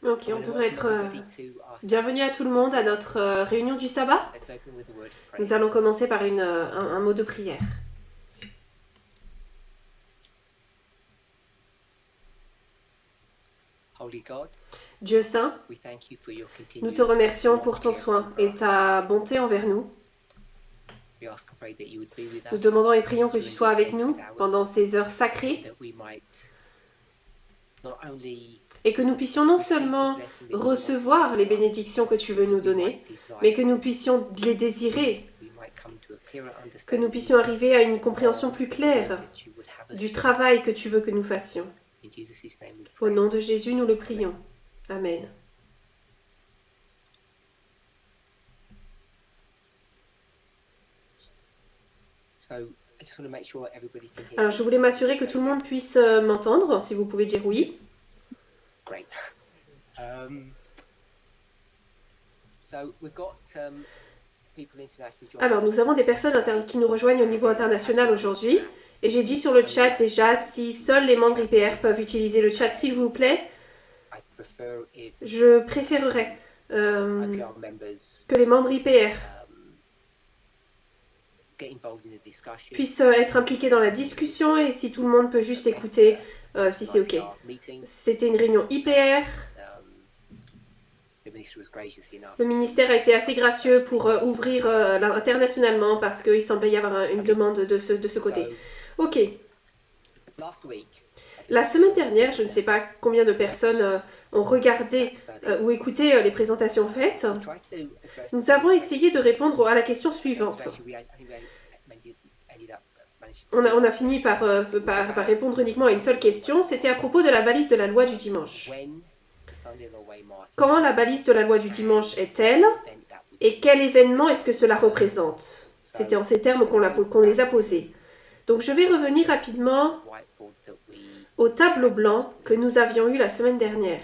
Ok, on devrait être... Bienvenue à tout le monde à notre réunion du sabbat. Nous allons commencer par un mot de prière. Dieu saint, nous te remercions pour ton soin et ta bonté envers nous. Nous demandons et prions que tu sois avec nous pendant ces heures sacrées et que nous puissions non seulement recevoir les bénédictions que tu veux nous donner, mais que nous puissions les désirer, que nous puissions arriver à une compréhension plus claire du travail que tu veux que nous fassions. Au nom de Jésus, nous le prions. Amen. Alors, je voulais m'assurer que tout le monde puisse m'entendre, si vous pouvez dire oui. Alors, nous avons des personnes qui nous rejoignent au niveau international aujourd'hui. Et j'ai dit sur le chat déjà, si seuls les membres IPR peuvent utiliser le chat, s'il vous plaît, je préférerais que les membres IPR puissent être impliqués dans la discussion et si tout le monde peut juste écouter, si c'est OK. C'était une réunion IPR. Le ministère a été assez gracieux pour ouvrir internationalement parce qu'il semblait y avoir une demande de ce côté. Ok. La semaine dernière, je ne sais pas combien de personnes ont regardé ou écouté les présentations faites. Nous avons essayé de répondre à la question suivante. On a fini par répondre uniquement à une seule question. C'était à propos de la balise de la loi du dimanche. Quand la balise de la loi du dimanche est-elle et quel événement est-ce que cela représente? C'était en ces termes qu'on les a posés. Donc je vais revenir rapidement au tableau blanc que nous avions eu la semaine dernière.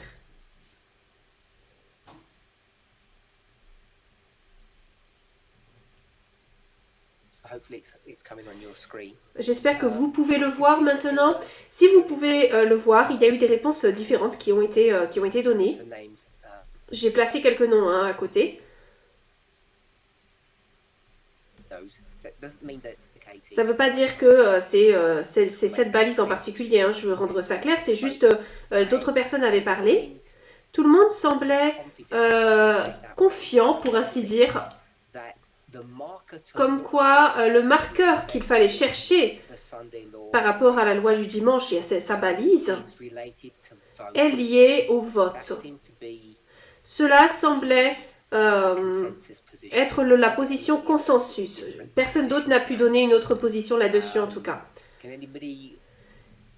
J'espère que vous pouvez le voir maintenant. Si vous pouvez le voir, il y a eu des réponses différentes qui ont été données. J'ai placé quelques noms à côté. Ça ne veut pas dire que c'est cette balise en particulier, hein, je veux rendre ça clair, c'est juste d'autres personnes avaient parlé. Tout le monde semblait confiant, pour ainsi dire, comme quoi le marqueur qu'il fallait chercher par rapport à la loi du dimanche et à sa balise est lié au vote. Cela semblait être la position consensus. Personne d'autre n'a pu donner une autre position là-dessus en tout cas.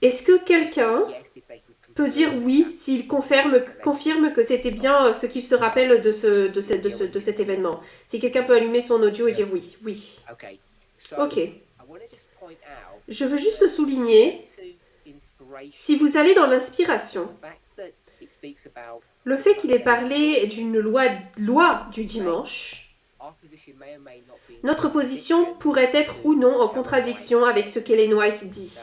Est-ce que quelqu'un peut dire oui s'il confirme que c'était bien ce qu'il se rappelle de cet événement? Si quelqu'un peut allumer son audio et dire oui. Oui. Ok. Je veux juste souligner, si vous allez dans l'inspiration, le fait qu'il ait parlé d'une loi du dimanche, notre position pourrait être ou non en contradiction avec ce qu'Ellen White dit.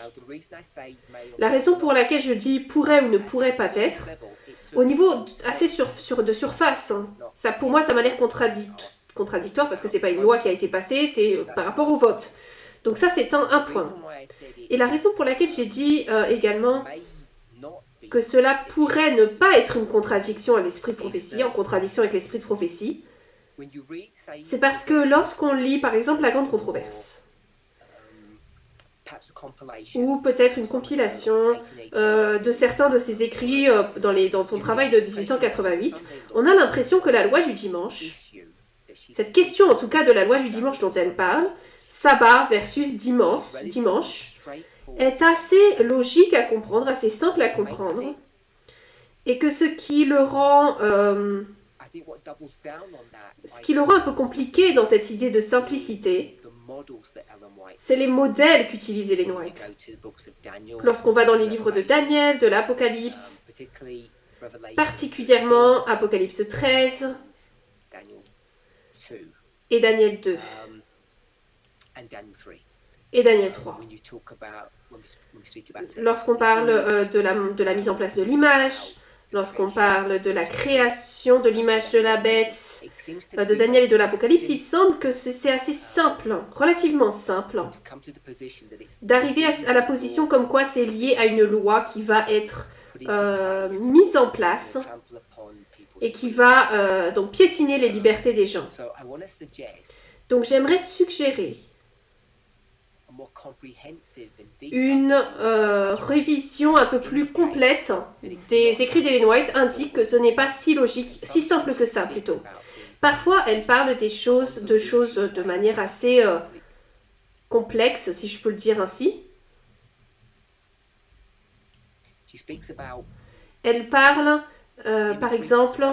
La raison pour laquelle je dis pourrait ou ne pourrait pas être, au niveau assez de surface, ça, pour moi ça m'a l'air contradictoire parce que c'est pas une loi qui a été passée, c'est par rapport au vote. Donc ça c'est un point. Et la raison pour laquelle j'ai dit également que cela pourrait ne pas être une contradiction à l'esprit de prophétie, en contradiction avec l'esprit de prophétie, c'est parce que lorsqu'on lit par exemple la grande controverse, ou peut-être une compilation de certains de ses écrits dans son travail de 1888, on a l'impression que la loi du dimanche, cette question en tout cas de la loi du dimanche dont elle parle, sabbat versus dimanche, est assez logique à comprendre, assez simple à comprendre, et que ce qui le rend un peu compliqué dans cette idée de simplicité, c'est les modèles qu'utilisait Ellen White. Lorsqu'on va dans les livres de Daniel, de l'Apocalypse, particulièrement Apocalypse 13 et Daniel 2. et Daniel 3. Lorsqu'on parle de la mise en place de l'image, lorsqu'on parle de la création de l'image de la bête, de Daniel et de l'Apocalypse, il semble que c'est assez simple, relativement simple, d'arriver à la position comme quoi c'est lié à une loi qui va être mise en place et qui va donc piétiner les libertés des gens. Donc j'aimerais suggérer une révision un peu plus complète des écrits d'Ellen White indique que ce n'est pas si logique, si simple que ça plutôt. Parfois, elle parle de choses de manière assez complexe, si je peux le dire ainsi. Elle parle, par exemple,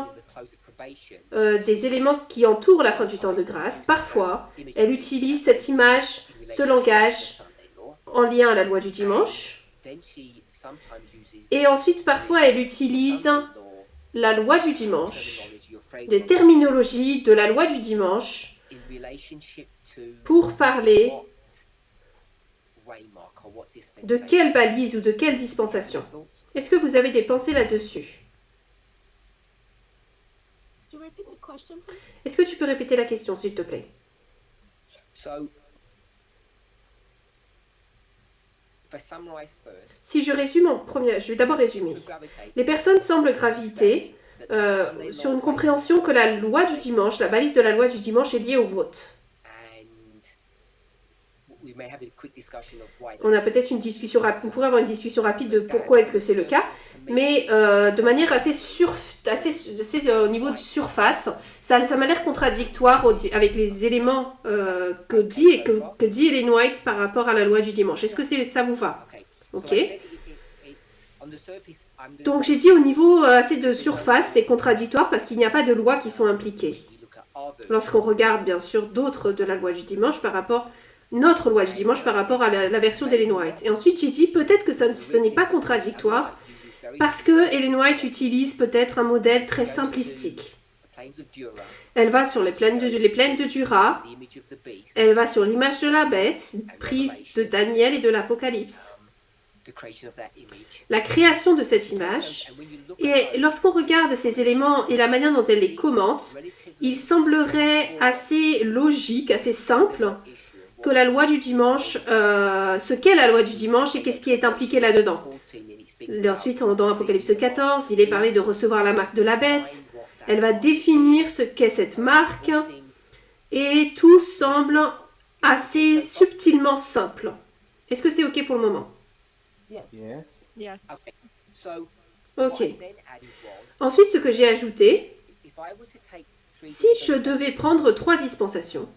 des éléments qui entourent la fin du temps de grâce. Parfois, elle utilise cette image, ce langage en lien à la loi du dimanche. Et ensuite, parfois, elle utilise la loi du dimanche, des terminologies de la loi du dimanche pour parler de quelle balise ou de quelle dispensation. Est-ce que vous avez des pensées là-dessus? Est-ce que tu peux répéter la question, s'il te plaît? Si je résume en premier, je vais d'abord résumer. Les personnes semblent graviter sur une compréhension que la loi du dimanche, la balise de la loi du dimanche est liée au vote. On a peut-être une discussion rapide, on pourrait avoir une discussion rapide de pourquoi est-ce que c'est le cas, mais de manière assez au niveau de surface, ça m'a l'air contradictoire avec les éléments que dit Ellen White par rapport à la loi du dimanche. Est-ce que ça vous va? Ok. Donc j'ai dit au niveau assez de surface, c'est contradictoire parce qu'il n'y a pas de lois qui sont impliquées. Lorsqu'on regarde bien sûr d'autres de la loi du dimanche notre loi du dimanche par rapport à la version d'Ellen White. Et ensuite, j'ai dit peut-être que ce n'est pas contradictoire parce que Ellen White utilise peut-être un modèle très simplistique. Elle va sur les plaines de Dura, elle va sur l'image de la bête, prise de Daniel et de l'Apocalypse. La création de cette image, et lorsqu'on regarde ces éléments et la manière dont elle les commente, il semblerait assez logique, assez simple, que la loi du dimanche, ce qu'est la loi du dimanche et qu'est-ce qui est impliqué là-dedans. Ensuite, dans Apocalypse 14, il est parlé de recevoir la marque de la bête. Elle va définir ce qu'est cette marque et tout semble assez subtilement simple. Est-ce que c'est OK pour le moment? Yes. OK. Ensuite, ce que j'ai ajouté, si je devais prendre 3 dispensations,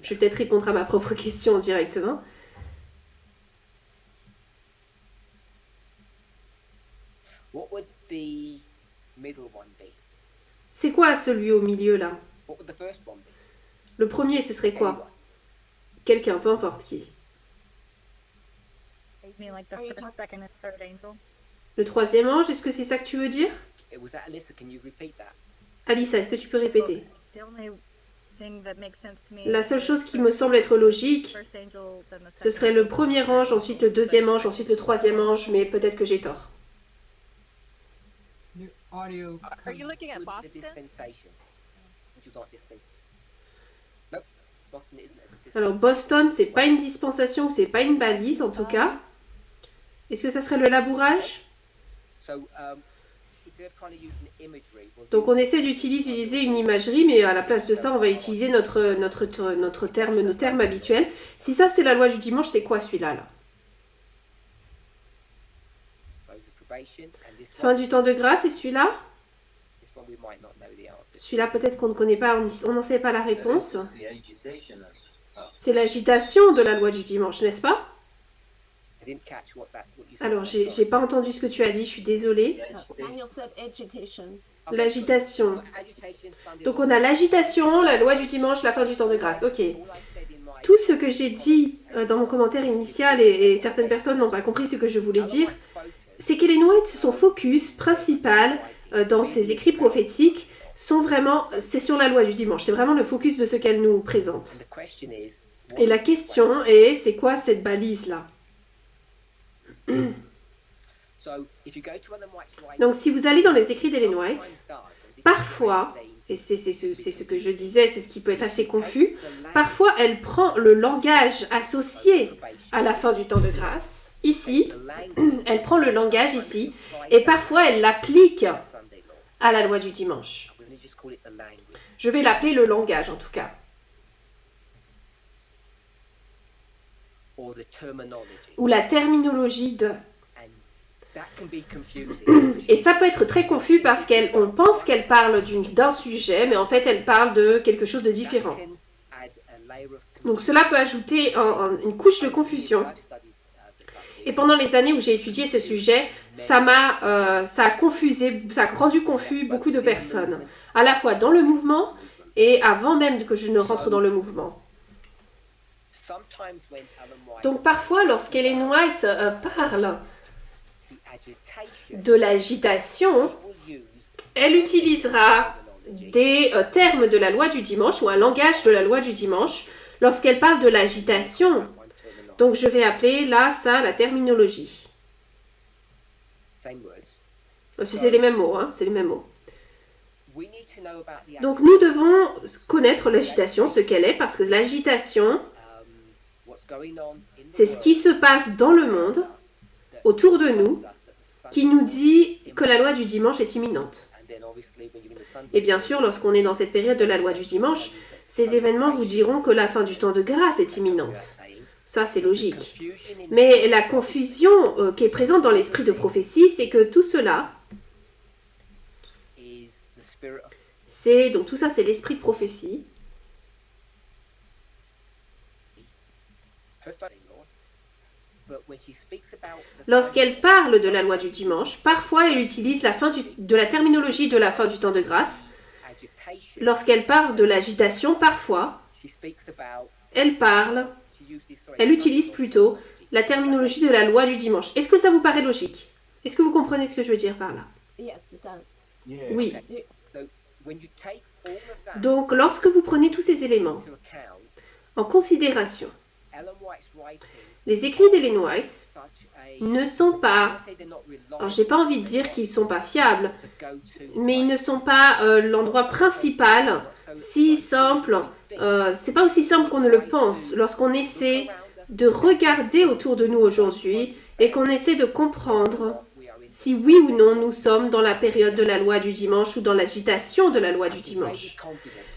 je vais peut-être répondre à ma propre question directement. C'est quoi celui au milieu là? Le premier, ce serait quoi? Quelqu'un, peu importe qui. Le troisième ange, est-ce que c'est ça que tu veux dire? Alissa, est-ce que tu peux répéter? La seule chose qui me semble être logique, ce serait le premier ange, ensuite le deuxième ange, ensuite le troisième ange, mais peut-être que j'ai tort. Are you looking at Boston? Alors Boston, c'est pas une dispensation, c'est pas une balise en tout cas. Est-ce que ça serait le labourage? Donc on essaie d'utiliser une imagerie, mais à la place de ça, on va utiliser nos termes habituels. Si ça c'est la loi du dimanche, c'est quoi celui-là là? Fin du temps de grâce, et celui-là? Celui-là peut-être qu'on ne connaît pas, on n'en sait pas la réponse. C'est l'agitation de la loi du dimanche, n'est-ce pas? Alors, j'ai pas entendu ce que tu as dit, je suis désolée. L'agitation. Donc on a l'agitation, la loi du dimanche, la fin du temps de grâce. Ok. Tout ce que j'ai dit dans mon commentaire initial, et certaines personnes n'ont pas compris ce que je voulais dire, c'est qu'Ellen White, son focus principal dans ses écrits prophétiques, c'est sur la loi du dimanche. C'est vraiment le focus de ce qu'elle nous présente. Et la question est, c'est quoi cette balise-là? Donc, si vous allez dans les écrits d'Ellen White, parfois, et c'est ce que je disais, c'est ce qui peut être assez confus, parfois elle prend le langage associé à la fin du temps de grâce, ici, elle prend le langage ici, et parfois elle l'applique à la loi du dimanche. Je vais l'appeler le langage en tout cas. Ou la terminologie de... Et ça peut être très confus parce qu'on pense qu'elle parle d'un sujet, mais en fait elle parle de quelque chose de différent. Donc cela peut ajouter une couche de confusion. Et pendant les années où j'ai étudié ce sujet, ça a confusé, ça a rendu confus beaucoup de personnes, à la fois dans le mouvement et avant même que je ne rentre dans le mouvement. Donc parfois, lorsqu'Ellen White parle de l'agitation, elle utilisera des termes de la loi du dimanche ou un langage de la loi du dimanche lorsqu'elle parle de l'agitation. Donc je vais appeler là ça la terminologie. C'est les mêmes mots, hein, c'est les mêmes mots. Donc nous devons connaître l'agitation, ce qu'elle est, parce que l'agitation, c'est ce qui se passe dans le monde, autour de nous, qui nous dit que la loi du dimanche est imminente. Et bien sûr, lorsqu'on est dans cette période de la loi du dimanche, ces événements vous diront que la fin du temps de grâce est imminente. Ça, c'est logique. Mais la confusion qui est présente dans l'esprit de prophétie, c'est que tout cela, donc tout ça, c'est l'esprit de prophétie. Lorsqu'elle parle de la loi du dimanche, parfois elle utilise de la terminologie de la fin du temps de grâce. Lorsqu'elle parle de l'agitation, parfois, elle utilise plutôt la terminologie de la loi du dimanche. Est-ce que ça vous paraît logique? Est-ce que vous comprenez ce que je veux dire par là? Oui. Donc, lorsque vous prenez tous ces éléments en considération, les écrits d'Ellen White ne sont pas, alors j'ai pas envie de dire qu'ils sont pas fiables, mais ils ne sont pas l'endroit principal, si simple, c'est pas aussi simple qu'on ne le pense. Lorsqu'on essaie de regarder autour de nous aujourd'hui et qu'on essaie de comprendre si oui ou non nous sommes dans la période de la loi du dimanche ou dans l'agitation de la loi du dimanche.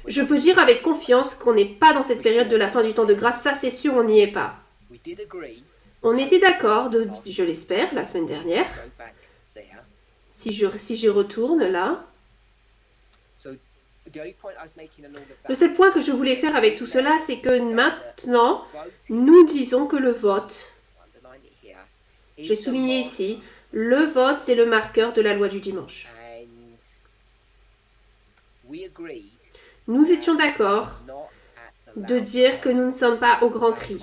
Je peux dire avec confiance qu'on n'est pas dans cette période de la fin du temps de grâce, ça c'est sûr, on n'y est pas. On était d'accord, je l'espère, la semaine dernière, si je retourne là. Le seul point que je voulais faire avec tout cela, c'est que maintenant, nous disons que le vote, j'ai souligné ici, le vote, c'est le marqueur de la loi du dimanche. Nous étions d'accord de dire que nous ne sommes pas au grand cri.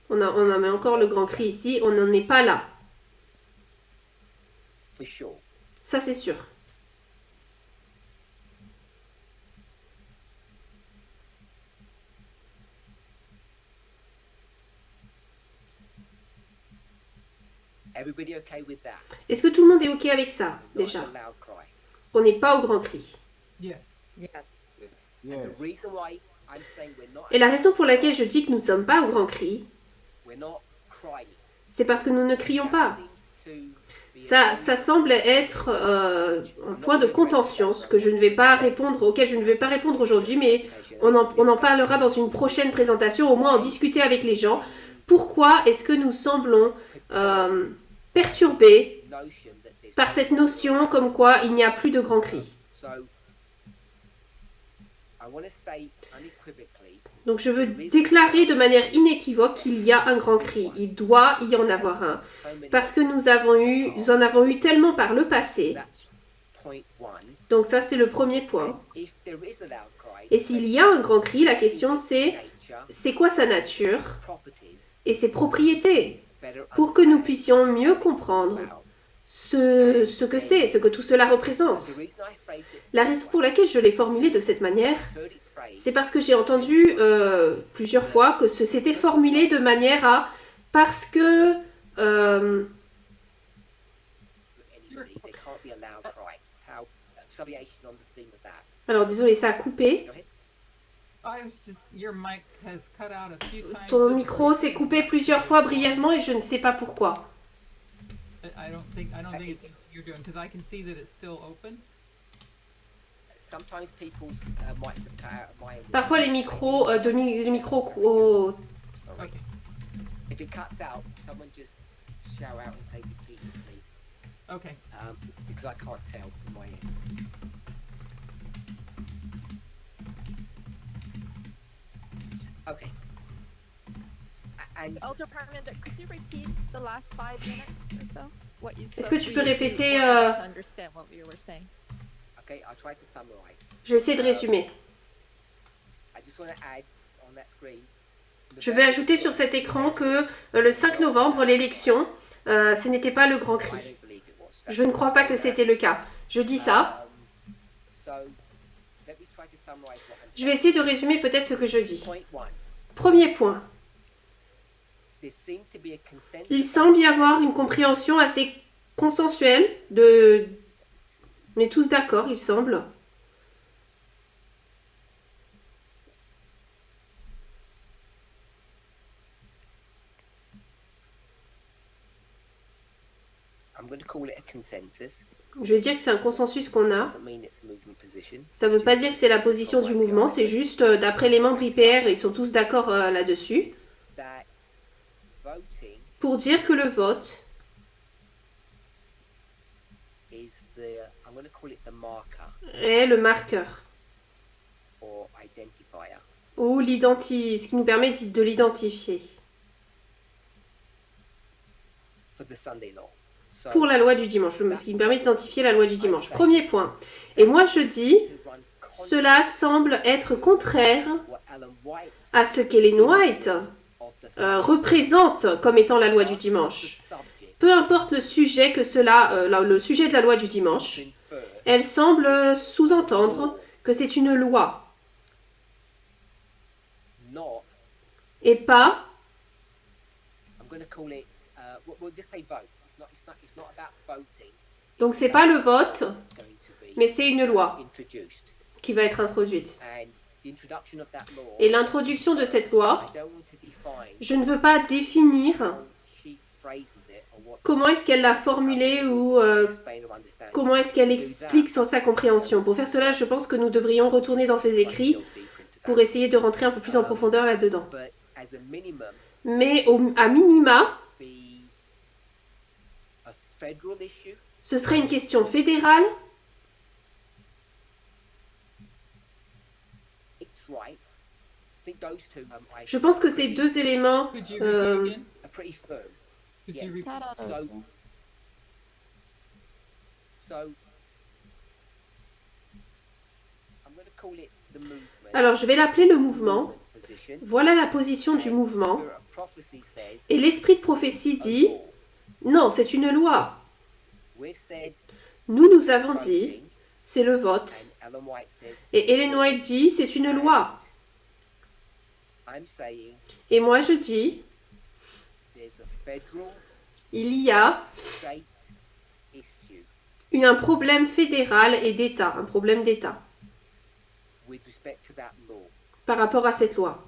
On a mis encore le grand cri ici, on n'en est pas là. Ça, c'est sûr. Est-ce que tout le monde est OK avec ça, déjà? Qu'on n'est pas au grand cri. Et la raison pour laquelle je dis que nous ne sommes pas au grand cri, c'est parce que nous ne crions pas. Ça semble être un point de contention, auquel je ne vais pas répondre aujourd'hui, mais on en parlera dans une prochaine présentation, au moins en discuter avec les gens. Pourquoi est-ce que nous semblons perturbés par cette notion comme quoi il n'y a plus de grand cri? Donc je veux déclarer de manière inéquivoque qu'il y a un grand cri. Il doit y en avoir un. Parce que nous en avons eu tellement par le passé. Donc ça, c'est le premier point. Et s'il y a un grand cri, la question c'est quoi sa nature et ses propriétés? Pour que nous puissions mieux comprendre ce que c'est, ce que tout cela représente. La raison pour laquelle je l'ai formulé de cette manière, c'est parce que j'ai entendu plusieurs fois que c'était formulé de manière à... Parce que... alors, désolé, ça a coupé. Ton micro s'est coupé plusieurs fois brièvement et je ne sais pas pourquoi. Parfois les micros les micros If it cuts out, someone just shout out and say repeat, please. Okay. Because I can't tell from my end. Okay. And Elder Parmanda, could you repeat the last 5 minutes or so? What you said? Est-ce que tu peux répéter to understand what you were saying. Okay, I'll try to summarize. Je vais essayer de résumer. I just want to add on that screen. Je vais ajouter sur cet écran que le 5 novembre, l'élection, ce n'était pas le grand cri. Je ne crois pas que c'était le cas. Je dis ça. Je vais essayer de résumer peut-être ce que je dis. Premier point. Il semble y avoir une compréhension assez consensuelle de... On est tous d'accord, il semble. Je vais dire que c'est un consensus qu'on a. Ça ne veut pas dire que c'est la position du mouvement, c'est juste d'après les membres IPR, ils sont tous d'accord là-dessus. Pour dire que le vote est le marqueur. Ou ce qui nous permet de l'identifier. Pour la loi du dimanche, ce qui me permet d'identifier la loi du dimanche. Premier point. Et moi je dis, cela semble être contraire à ce qu'Ellen White représente comme étant la loi du dimanche. Peu importe le sujet le sujet de la loi du dimanche, elle semble sous-entendre que c'est une loi. Et pas... Donc c'est pas le vote, mais c'est une loi qui va être introduite. Et l'introduction de cette loi, je ne veux pas définir comment est-ce qu'elle l'a formulée ou comment est-ce qu'elle explique sur sa compréhension. Pour faire cela, je pense que nous devrions retourner dans ses écrits pour essayer de rentrer un peu plus en profondeur là-dedans. Mais à minima, ce serait une question fédérale. Je pense que ces deux éléments... Alors, je vais l'appeler le mouvement. Voilà la position du mouvement. Et l'esprit de prophétie dit, non, c'est une loi. Nous avons dit, c'est le vote. Et Ellen White dit, c'est une loi. Et moi je dis, il y a un problème fédéral et d'État, un problème d'État par rapport à cette loi.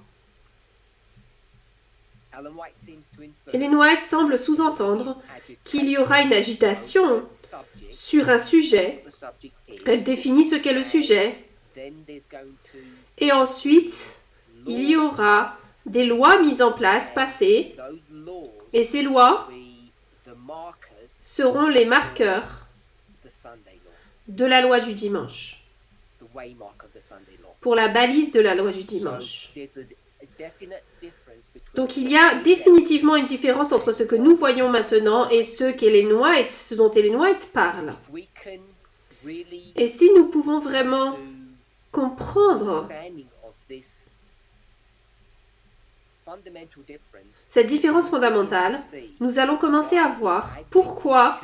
Ellen White semble sous-entendre qu'il y aura une agitation sur un sujet. Elle définit ce qu'est le sujet. Et ensuite, il y aura des lois mises en place, passées. Et ces lois seront les marqueurs de la loi du dimanche. Pour la balise de la loi du dimanche. Donc il y a définitivement une différence entre ce que nous voyons maintenant et ce dont Ellen White parle. Et si nous pouvons vraiment comprendre cette différence fondamentale, nous allons commencer à voir pourquoi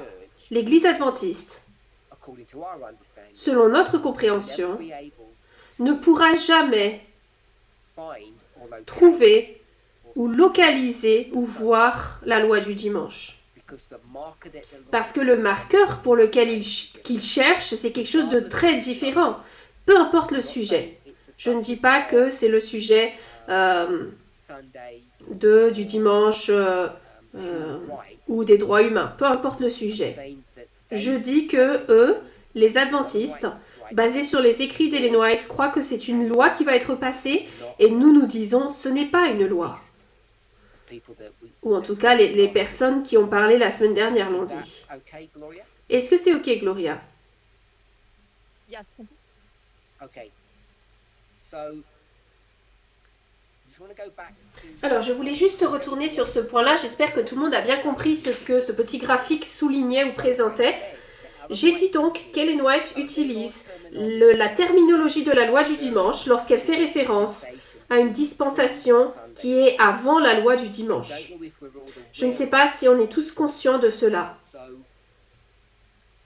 l'Église adventiste, according to our understanding, selon notre never compréhension, be able ne pourra jamais find or locate trouver ou localiser ou voir la loi du dimanche. because the marker that the Lord Parce que le marqueur pour lequel qu'il cherche, c'est quelque chose de très différent, peu importe le sujet. it's the Je ne dis pas que c'est le sujet Sunday du dimanche rights, ou des droits humains, peu importe le sujet. saying that Je dis que eux, les adventistes, basés sur les écrits d'Ellen White, croient que c'est une loi qui va être passée et nous disons ce n'est pas une loi. people that we Ou en tout cas, les personnes qui ont parlé la semaine dernière l'ont is that dit. okay, Gloria? Est-ce que c'est ok, Gloria? Yes. Okay. So just want to go back to Alors, je voulais juste retourner sur ce point-là. J'espère que tout le monde a bien compris ce que ce petit graphique soulignait ou présentait. J'ai dit donc qu'Ellen White utilise la terminologie de la loi du dimanche lorsqu'elle fait référence à une dispensation qui est avant la loi du dimanche. Je ne sais pas si on est tous conscients de cela. So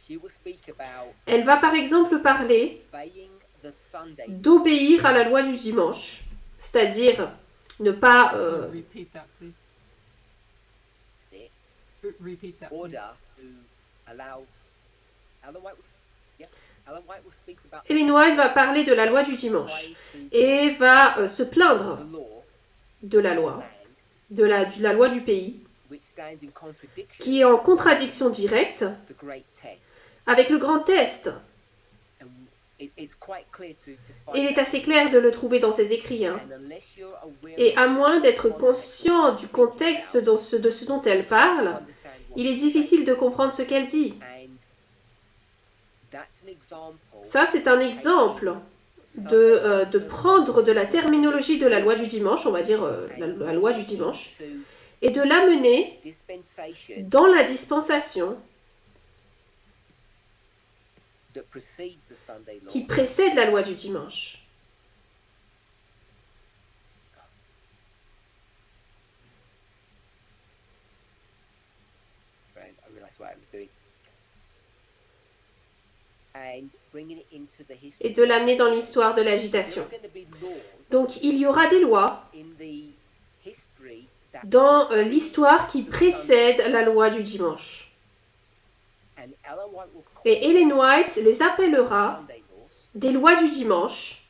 she will speak about Elle va par exemple parler obeying the Sunday d'obéir à la loi du dimanche, c'est-à-dire ne pas Repeat that, please. stick Repeat that, please. order to allow Ellen White will, yeah, Ellen White will speak about Ellen White va parler de la loi du dimanche et va se plaindre the law de la loi, land de la loi du pays, which stands in contradiction qui est en contradiction directe to the great test. avec le grand test. And it's quite clear to Il find est assez clair de le trouver dans ses écrits. Hein. and unless you're aware Et à moins d'être conscient du contexte de ce dont elle parle, understand what il est difficile de comprendre ce qu'elle dit. and that's an example Ça, c'est un exemple de prendre de la terminologie de la loi du dimanche, on va dire la loi du dimanche, to et de l'amener dispensation dans la dispensation that precedes the Sunday law qui précède la loi du dimanche. Sorry, I realised what I was doing. And bringing it into the history. Et de l'amener dans l'histoire de l'agitation. There are going to be laws Donc il y aura des lois in the history that dans precede l'histoire qui précède la loi du dimanche. and Ellen White will call Et Ellen White les appellera Sunday laws des lois du dimanche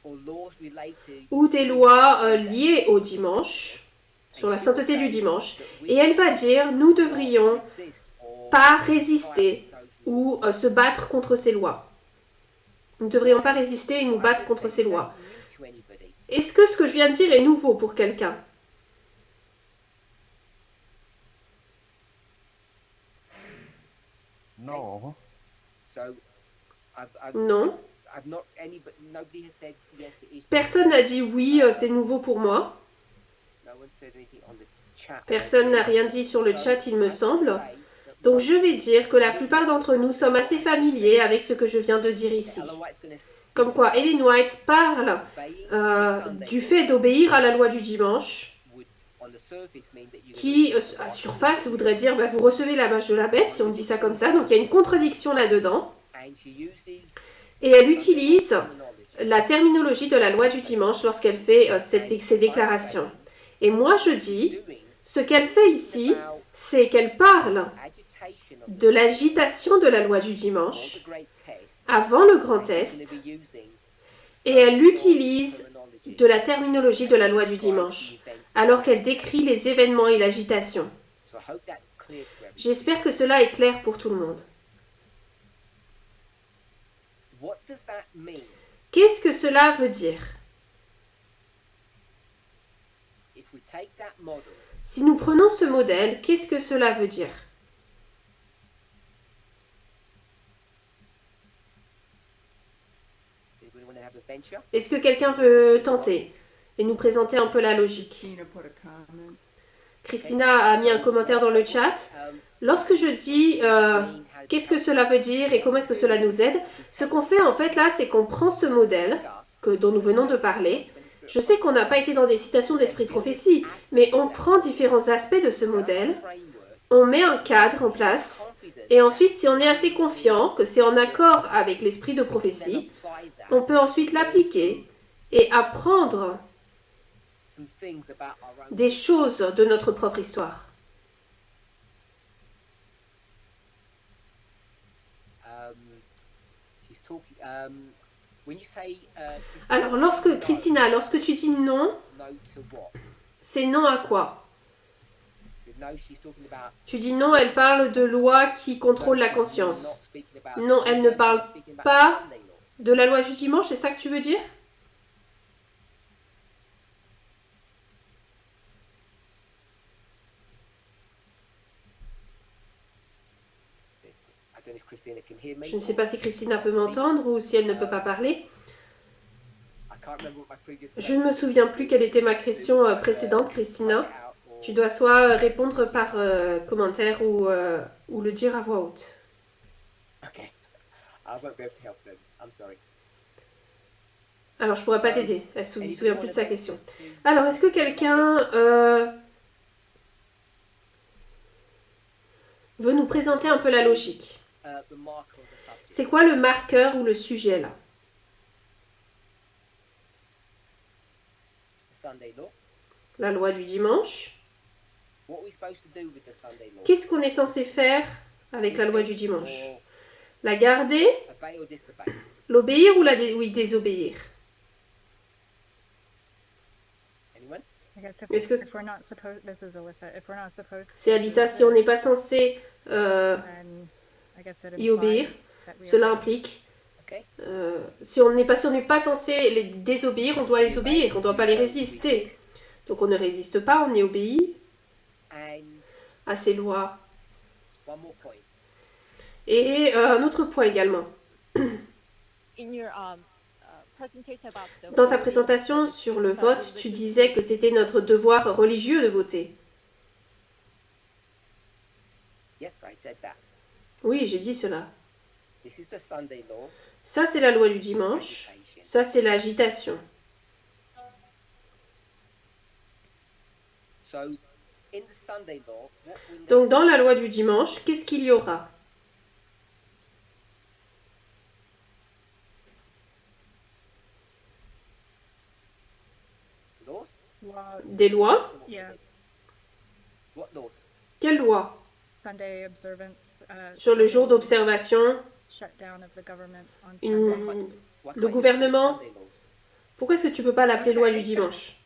or laws related ou des lois liées au dimanche, sur la sainteté du dimanche. Et elle va dire, nous devrions resist or pas résister those laws. ou se battre contre ces lois. Nous ne devrions pas résister et nous battre contre ces lois. To anybody. Est-ce que ce que je viens de dire est nouveau pour quelqu'un? No. So I've Non. I've not anybody nobody has said yes it is. Personne n'a dit oui, c'est nouveau pour moi. No one said anything on the chat. Personne n'a rien dit sur le chat, il me semble. Donc je vais dire que la plupart d'entre nous sommes assez familiers avec ce que je viens de dire ici. Comme quoi Ellen White parle du fait d'obéir à la loi du dimanche, qui à surface voudrait dire bah, vous recevez la marche de la bête, si on dit ça comme ça. Donc il y a une contradiction là-dedans. Et elle utilise la terminologie de la loi du dimanche lorsqu'elle fait ces déclarations. Et moi je dis, ce qu'elle fait ici, c'est qu'elle parle de l'agitation de la loi du dimanche avant le grand test et elle utilise de la terminologie de la loi du dimanche alors qu'elle décrit les événements et l'agitation. J'espère que cela est clair pour tout le monde. Qu'est-ce que cela veut dire? Si nous prenons ce modèle, qu'est-ce que cela veut dire? Est-ce que quelqu'un veut tenter et nous présenter un peu la logique? Christina put a comment. Christina a mis un commentaire dans le chat. Lorsque je dis qu'est-ce que cela veut dire et comment est-ce que cela nous aide, ce qu'on fait en fait là, c'est qu'on prend ce modèle dont nous venons de parler. Je sais qu'on n'a pas été dans des citations d'esprit de prophétie, mais on prend différents aspects de ce modèle on met un cadre en place. Et ensuite, si on est assez confiant que c'est en accord avec l'esprit de prophétie, on peut ensuite l'appliquer et apprendre des choses de notre propre histoire. Alors, lorsque tu dis non, c'est non à quoi? Tu dis non, elle parle de loi qui contrôle la conscience. Non, elle ne parle pas de la loi du dimanche, c'est ça que tu veux dire? Je ne sais pas si Christina peut m'entendre ou si elle ne peut pas parler. Je ne me souviens plus quelle était ma question précédente, Christina. Tu dois soit répondre par commentaire ou le dire à voix haute. Alors, je pourrais pas t'aider. Elle ne se souvient plus de sa question. Alors, est-ce que quelqu'un veut nous présenter un peu la logique? C'est quoi le marqueur ou le sujet là? La loi du dimanche. Qu'est-ce qu'on est censé faire avec la loi du dimanche? La garder? L'obéir ou oui, désobéir? Est-ce que c'est Alissa, si on n'est pas censé y obéir, cela implique si on n'est pas censé les désobéir, on doit les obéir, on ne doit pas les résister. Donc on ne résiste pas, on y obéit à ces lois. Et un autre point également. Dans ta présentation sur le vote, tu disais que c'était notre devoir religieux de voter. Oui, j'ai dit cela. Ça, c'est la loi du dimanche. Ça, c'est l'agitation. Donc, dans la loi du dimanche, qu'est-ce qu'il y aura? Des lois? Quelles lois? Sur le jour d'observation, le gouvernement. Pourquoi est-ce que tu ne peux pas l'appeler loi du dimanche?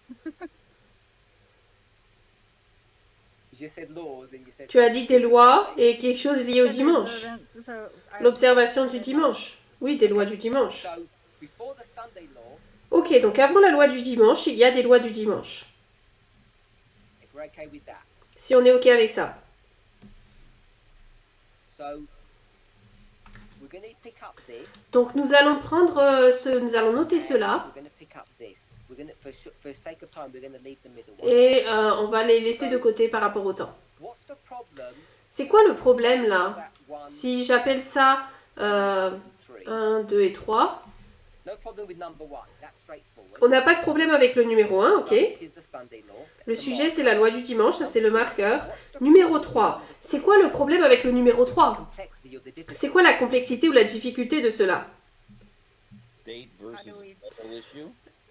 Tu as dit des lois et quelque chose lié au dimanche. L'observation du dimanche. Oui, des lois du dimanche. Ok, donc avant la loi du dimanche, il y a des lois du dimanche. Si on est ok avec ça. Donc nous allons nous allons noter cela. Et on va les laisser de côté par rapport au temps. C'est quoi le problème là? Si j'appelle ça 1, 2 et 3, on n'a pas de problème avec le numéro 1, ok? Le sujet, c'est la loi du dimanche, ça c'est le marqueur. Numéro 3, c'est quoi le problème avec le numéro 3? C'est quoi la complexité ou la difficulté de cela?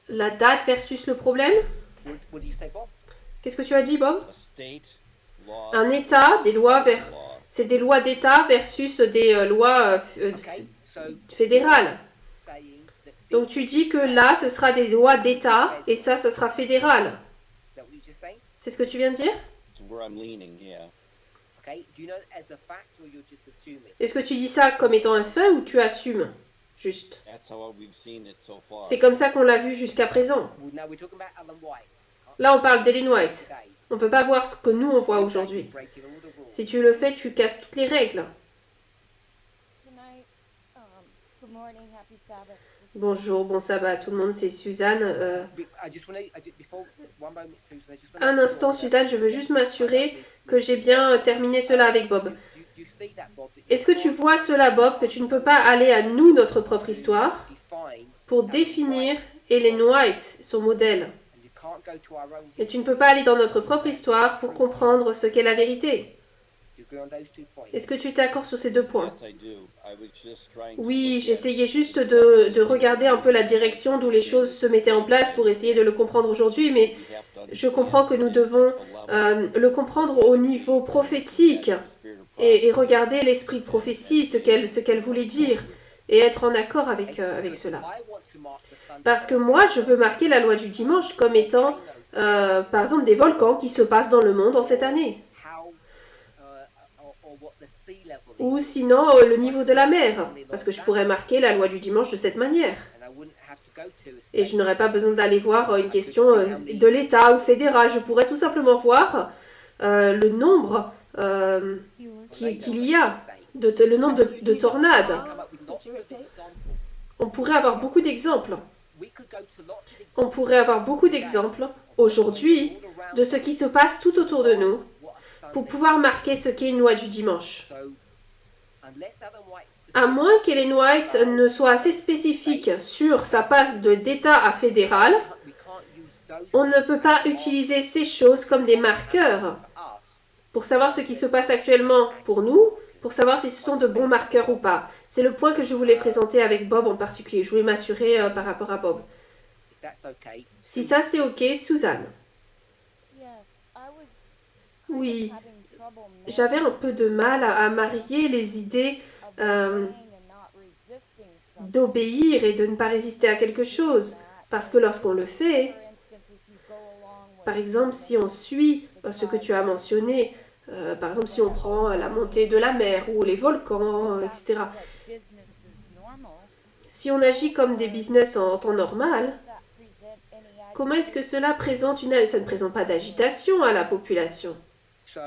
La date versus le problème? Qu'est-ce que tu as dit, Bob? Un État, des lois c'est des lois d'État versus des lois fédérales. Donc tu dis que là, ce sera des lois d'État et ça sera fédéral. C'est ce que tu viens de dire? Est-ce que tu dis ça comme étant un fait ou tu assumes? Juste. C'est comme ça qu'on l'a vu jusqu'à présent. Là, on parle d'Ellen White. On ne peut pas voir ce que nous, on voit aujourd'hui. Si tu le fais, tu casses toutes les règles. Bonjour, bon sabbat à tout le monde, c'est Suzanne. Un instant, Suzanne, je veux juste m'assurer que j'ai bien terminé cela avec Bob. Est-ce que tu vois cela, Bob, que tu ne peux pas aller à nous, notre propre histoire, pour définir Ellen White, son modèle? Et tu ne peux pas aller dans notre propre histoire pour comprendre ce qu'est la vérité. you agree on those 2 points? Est-ce que tu es d'accord sur ces 2 points? Yes, I do. I was just trying to Oui, look at j'essayais juste de regarder un peu la direction d'où les choses se mettaient en place pour essayer de le comprendre aujourd'hui, mais we have to je comprends que nous devons le comprendre au niveau prophétique et regarder l'esprit de prophétie, ce qu'elle voulait dire, et être en accord avec cela. I want to mark the Sunday Parce que moi, je veux marquer la loi du dimanche comme étant, par exemple, des volcans qui se passent dans le monde en cette année. how or what the sea level is. Ou sinon, le niveau de la mer. Parce que je pourrais marquer la loi du dimanche de cette manière. And I wouldn't have to go to a Et state. je n'aurais pas besoin d'aller voir une question de l'État ou fédéral. Je pourrais tout simplement voir le nombre qu'il y a, le nombre de tornades. Come up with lots of examples. On pourrait avoir beaucoup d'exemples. We could go to lots of On pourrait avoir beaucoup d'exemples aujourd'hui de ce qui se passe tout autour de nous what a pour Sunday. pouvoir marquer ce qu'est une loi du dimanche. So unless Ellen White's À moins qu'Ellen White ne soit assez spécifique sur sa passe d'État à fédéral, we can't use those on ne peut pas utiliser ces choses comme des marqueurs for us. pour savoir ce qui se passe actuellement pour nous, pour savoir si ce sont de bons marqueurs ou pas. C'est le point que je voulais présenter avec Bob en particulier. Je voulais m'assurer par rapport à Bob. If that's okay. Si ça c'est ok, Suzanne. Yes, I was Oui, having trouble j'avais un peu de mal à marier les idées obeying and not resisting something. d'obéir et de ne pas résister à quelque chose. Parce que lorsqu'on le fait, For instance, if you go along with par exemple, si on suit ce que tu as mentionné, par exemple, si on prend la montée de la mer ou les volcans, etc. what business is normal, Si on agit comme des business en temps normal, does that present any comment est-ce que cela présente ça ne présente pas d'agitation à la population? So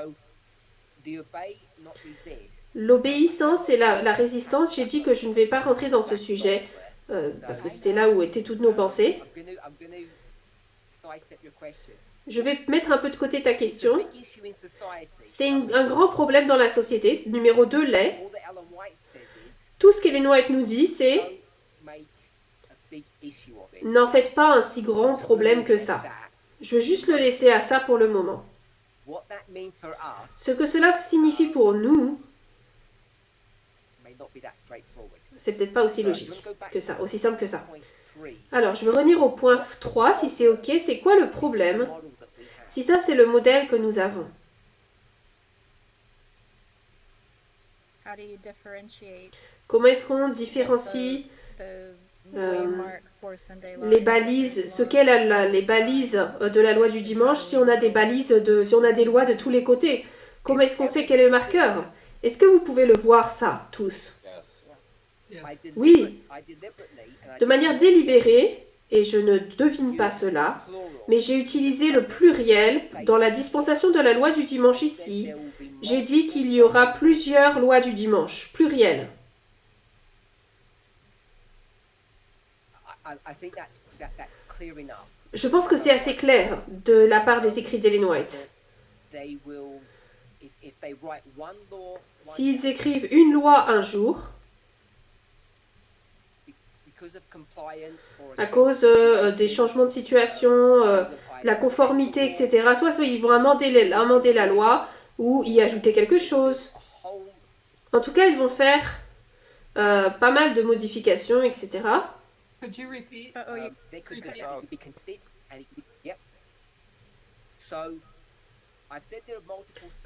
the obey, not resist. L'obéissance et la résistance, j'ai dit que je ne vais pas rentrer dans ce sujet, parce que c'était là où étaient toutes nos pensées. I'm gonna sidestep your question. Je vais mettre un peu de côté ta question. Big issue in society. C'est un grand problème dans la société. Numéro 2 l'est. All that Ellen White says is Tout ce qu'Ellen White nous dit, c'est don't make a big issue of it. n'en faites pas un si grand problème que ça. That, Je veux juste le laisser à ça pour le moment. what that means for us Ce que cela signifie pour nous, may not be that straightforward. c'est peut-être pas aussi logique que ça, aussi simple que ça. Point 3. Alors, je veux revenir au point 3, si c'est ok. C'est quoi le problème Model that we have. si ça, c'est le modèle que nous avons? How do you differentiate Comment est-ce qu'on différencie the Euh, waymark for Sunday law les and balises, Sunday ce law? qu'est les balises de la loi du dimanche, si on a des balises, si on a des lois de tous les côtés? Comment est-ce qu'on sait quel est le marqueur? Est-ce que vous pouvez le voir ça, tous? yes. Yes. Oui. De De manière délibérée, et je ne devine pas cela, mais j'ai utilisé le pluriel dans la dispensation de la loi du dimanche ici. J'ai dit qu'il y aura plusieurs lois du dimanche, pluriel. Je pense que c'est assez clair de la part des écrits d'Ellen White. S'ils écrivent une loi un jour, à cause des changements de situation, la conformité, etc., soit ils vont amender la loi ou y ajouter quelque chose. En tout cas, ils vont faire pas mal de modifications, etc. Could you repeat?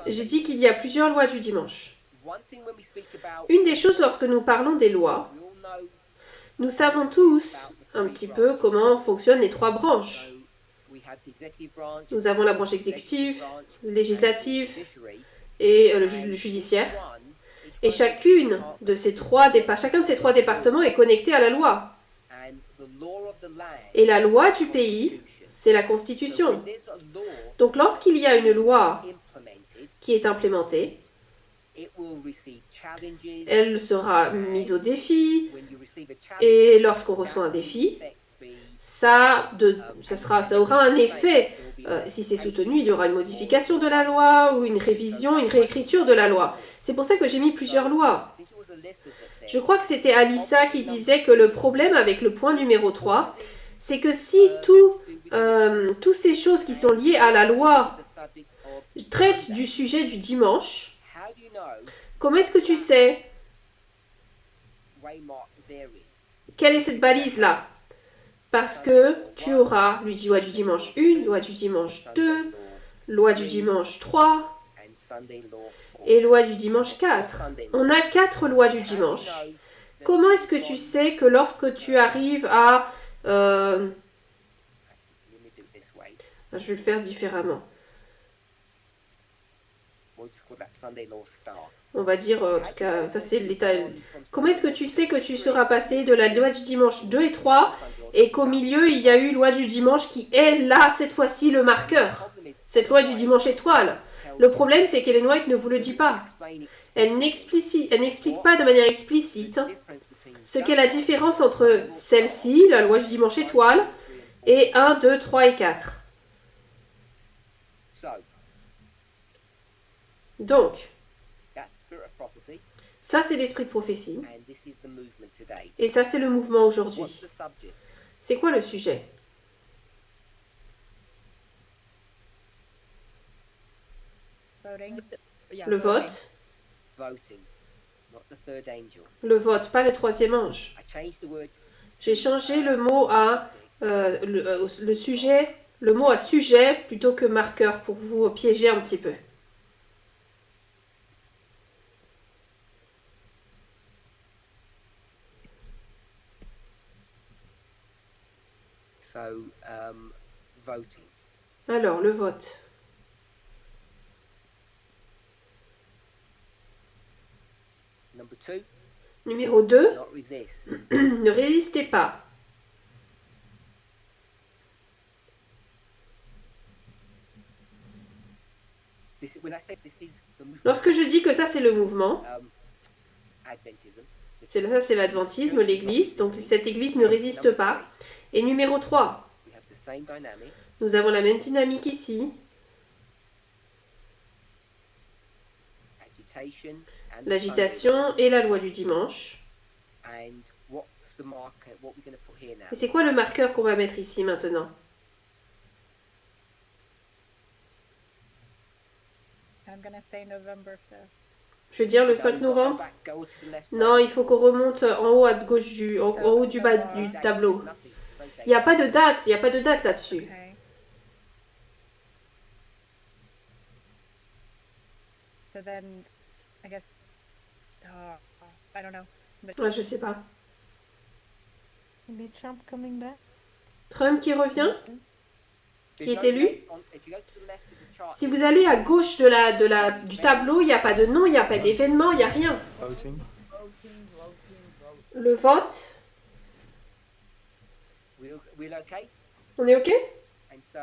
J'ai dit qu'il y a plusieurs lois du dimanche. Une des choses lorsque nous parlons des lois, nous savons tous un petit peu comment fonctionnent les trois branches. Nous avons la branche exécutive, législative et le judiciaire. Et chacun de ces trois départements est connecté à la loi. Et la loi du pays, c'est la Constitution. Donc lorsqu'il y a une loi qui est implémentée, elle sera mise au défi, et lorsqu'on reçoit un défi, ça aura un effet. Si c'est soutenu, il y aura une modification de la loi ou une révision, une réécriture de la loi. C'est pour ça que j'ai mis plusieurs lois. Je crois que c'était Alissa qui disait que le problème avec le point numéro 3, c'est que si toutes ces choses qui sont liées à la loi traitent du sujet du dimanche, how do you know Comment est-ce que tu sais waymark there is? quelle est cette balise-là? Parce que tu auras, lui dit loi du dimanche 1, loi du dimanche 2, loi du dimanche 3 And Sunday law 4. et loi du dimanche 4. On a 4 lois du dimanche. Comment est-ce que tu sais que lorsque tu arrives à... Actually, let me do it this way. je vais le faire différemment. We'll just call that Sunday law star. On va dire, en tout cas, ça c'est l'état... Comment est-ce que tu sais que tu seras passé de la loi du dimanche 2 et 3 et qu'au milieu, il y a eu loi du dimanche qui est là, cette fois-ci, le marqueur? Cette loi du dimanche étoile. Le problème, c'est qu'Ellen White ne vous le dit pas. Elle n'explique pas de manière explicite ce qu'est la différence entre celle-ci, la loi du dimanche étoile, et 1, 2, 3 et 4. So, Donc, that's spirit of prophecy, ça c'est l'esprit de prophétie, and this is the movement today. et ça c'est le mouvement aujourd'hui. What's the subject? C'est quoi le sujet? Voting. Yeah, Le voting. vote. Voting, not the third angel. Le vote, pas le troisième ange. I changed the word. J'ai changé le mot à le sujet, le mot à sujet plutôt que marqueur pour vous piéger un petit peu. So, voting. Alors, le vote. Number 2, Numéro 2, not resist. ne résistez pas. When I say this is the movement, Lorsque je dis que ça c'est le mouvement, Adventism. ça c'est l'adventisme, l'église, donc cette église ne résiste pas. Et numéro 3, We have the same dynamic. nous avons la même dynamique ici, Agitation and l'agitation et la loi du dimanche. and what's the marker? What we're going to put here now? Et c'est quoi le marqueur qu'on va mettre ici maintenant? I'm gonna say November 5th. Je veux dire le Go 5 novembre? back, go to the left side. Non, il faut qu'on remonte en haut à gauche en haut du bas du Date, tableau. nothing, no date. Il n'y a pas de date, il n'y a pas de date là-dessus. Okay. So then, I guess. I don't know. Ouais, je sais pas. Maybe Trump coming back. Trump qui revient? There's Qui no est élu? date on- if you go to the left of the chart, Si vous allez à gauche du tableau, il n'y a pas de nom, il n'y a pas d'événement, il n'y a rien. Voting. Le vote, we're okay. on est OK? And so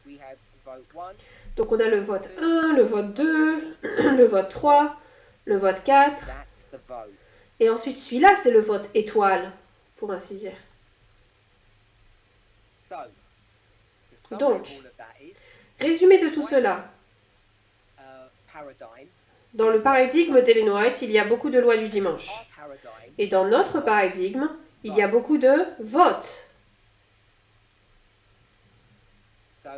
we have vote 1, Donc on a le vote 1, le vote 2, le vote 3, le vote 4. that's the vote. Et ensuite celui-là, c'est le vote étoile, pour ainsi dire. So, the summary Donc, of all of that is résumé de tout cela. paradigm. Dans le paradigme d'Ellen White, il y a beaucoup de lois du dimanche. Our paradigm, Et dans notre paradigme, il y a beaucoup de votes. so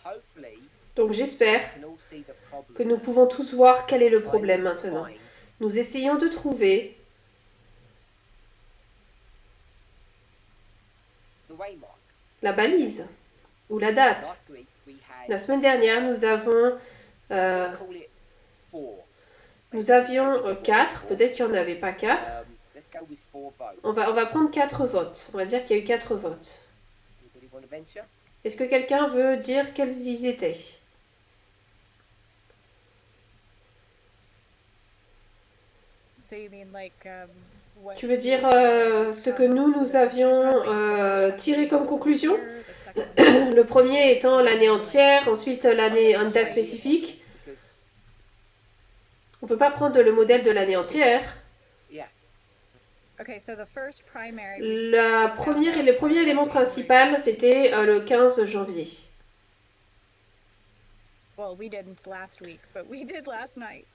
hopefully Donc j'espère we can all see the problem. que nous pouvons tous voir quel est le problème Trying to maintenant. find Nous essayons de trouver the waymark. la balise ou la date. Last week we had La semaine dernière, nous avons call it 4. nous avions 4, peut-être qu'il n'y en avait pas 4. Let's go with 4 votes. On va prendre 4 votes. On va dire qu'il y a eu 4 votes. Anybody want to venture? Est-ce que quelqu'un veut dire quels ils étaient? So you mean like what? Tu veux dire ce que nous avions tiré comme conclusion? Le premier étant l'année entière, ensuite une date spécifique. Because On ne peut pas prendre le modèle de l'année entière. yeah, Okay, so the first primary. Le premier élément principal, c'était le 15 janvier. Well, we didn't last week, but we did last night.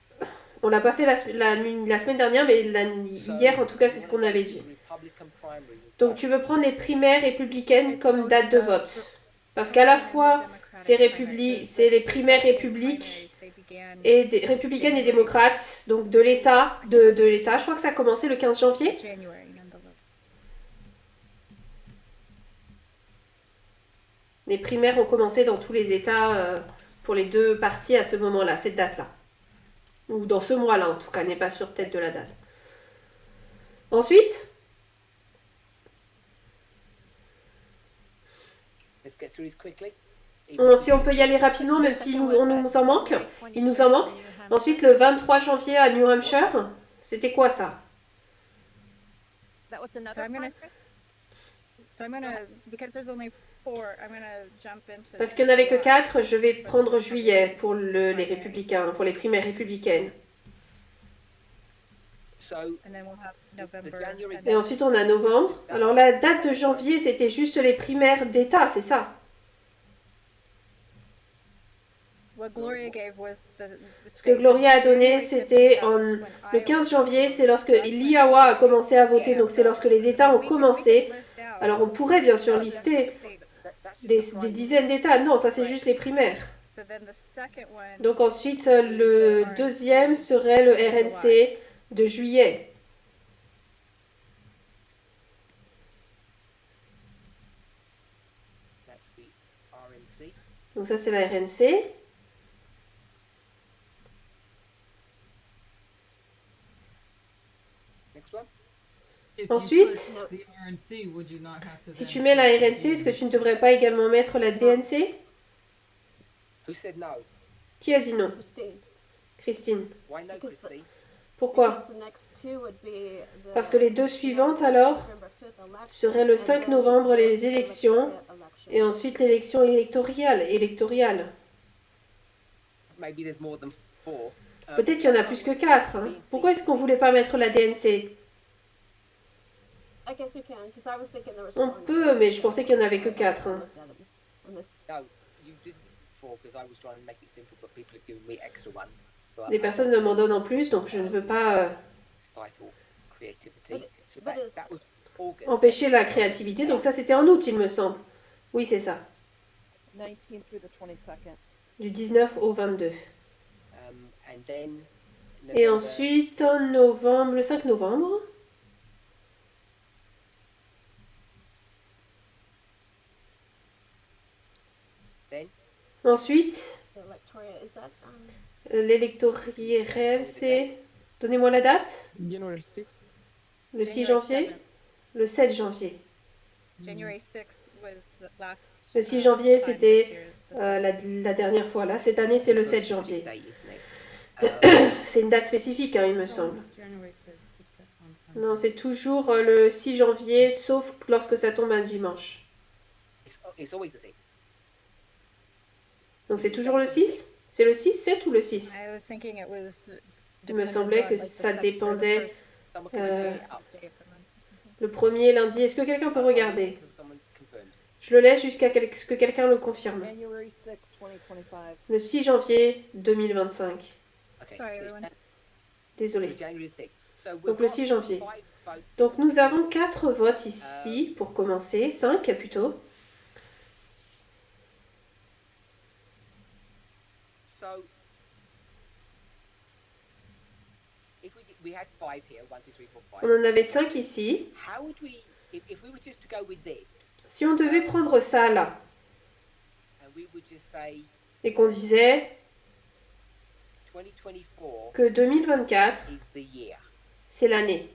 On l'a pas fait la semaine dernière, mais hier, en tout cas, c'est ce qu'on avait dit. Republican primary was Donc, tu veux prendre les primaires républicaines comme date de vote. Parce qu'à la fois, c'est les primaires républiques et des républicaines et démocrates, donc de l'État, de l'État. Je crois que ça a commencé le 15 janvier. January, nonetheless. Les primaires ont commencé dans tous les États pour les deux partis à ce moment-là, cette date-là. Ou dans ce mois-là, en tout cas, n'est pas sûr peut-être de la date. Ensuite, Let's get through this quickly. si on peut y aller rapidement, même si on nous en manque. Il nous en manque. Ensuite, le 23 janvier à New Hampshire, c'était quoi ça? That was So another I'm gonna, one? because there's only 4, I'm gonna jump into. Parce qu'il n'y en avait que 4, je vais prendre juillet pour les républicains, pour les primaires républicaines. So And then we'll have November. January- and Et then- ensuite, on a novembre. Alors, la date de janvier, c'était juste les primaires d'État, c'est ça? What Gloria gave was Ce que Gloria a donné, c'était le 15 janvier, c'est lorsque l'Iowa a commencé à voter, donc c'est lorsque les États ont commencé. Alors, on pourrait bien sûr lister des dizaines d'États. Non, ça c'est juste les primaires. Donc ensuite, le deuxième serait le RNC de juillet. that's the RNC. Donc ça c'est la RNC. Next one. If Ensuite, you put the RNC, would you not have to Si then tu mets la put the RNC, est-ce que tu ne devrais pas également mettre la DNC? Who said no? Qui a dit non? Christine. Christine. Why no, Because- Christine? Pourquoi? Because the next two would be the- Parce que les deux suivantes alors November 5th election seraient le and 5 then novembre the les élections election. et ensuite l'élection électorale. Maybe there's more than 4. Peut-être qu'il y en a plus que 4. Pourquoi est-ce qu'on voulait pas mettre la DNC? I guess you can, because I was thinking there was On four. peut, mais je pensais qu'il n'y en avait que 4. On this. No, you did 4 because I was trying to make it simple, but people have given me extra ones. So Les personnes m'en donnent en plus, donc je ne veux pas stifle creativity. But- So but it's- that was August. empêcher la créativité. Donc ça c'était en août, il me semble. Oui, c'est ça. 19th through the 22nd. Du 19 au 22. And then Et November, ensuite, en novembre, le 5 novembre. then Ensuite, The electoral, is that l'électoriel, c'est... Donnez-moi la date. January 6th. Le 6 janvier. Le 7 janvier. January 6th was the last. Le 6 janvier, time c'était this year's the la dernière fois. Là, cette année, c'est le 7 janvier. date, isn't it? C'est une date spécifique, hein, il me semble. January 6th, except on Sunday. Non, c'est toujours le 6 janvier, sauf lorsque ça tombe un dimanche. It's always the same. Donc c'est toujours le 6? C'est le 6, 7 ou le 6? I was thinking it was. Il me semblait que ça dépendait Someone can Euh, look it up. le premier lundi. Est-ce que quelqu'un peut regarder? Until someone confirms. Je le laisse jusqu'à ce que quelqu'un le confirme. January 6th, 2025. Le 6 janvier 2025. Okay. Sorry, so it's everyone. Désolé. January 6th. So we've Donc le got 6 janvier. 5 votes. Donc nous avons 4 votes ici pour commencer. 5 plutôt. So if we had 5 here, 1, 2, 3, 4, 5. On en avait 5 ici. How would we, if we were just to go with this, Si on devait prendre ça là and we would just say et qu'on disait 2024 que 2024 is the year, c'est l'année.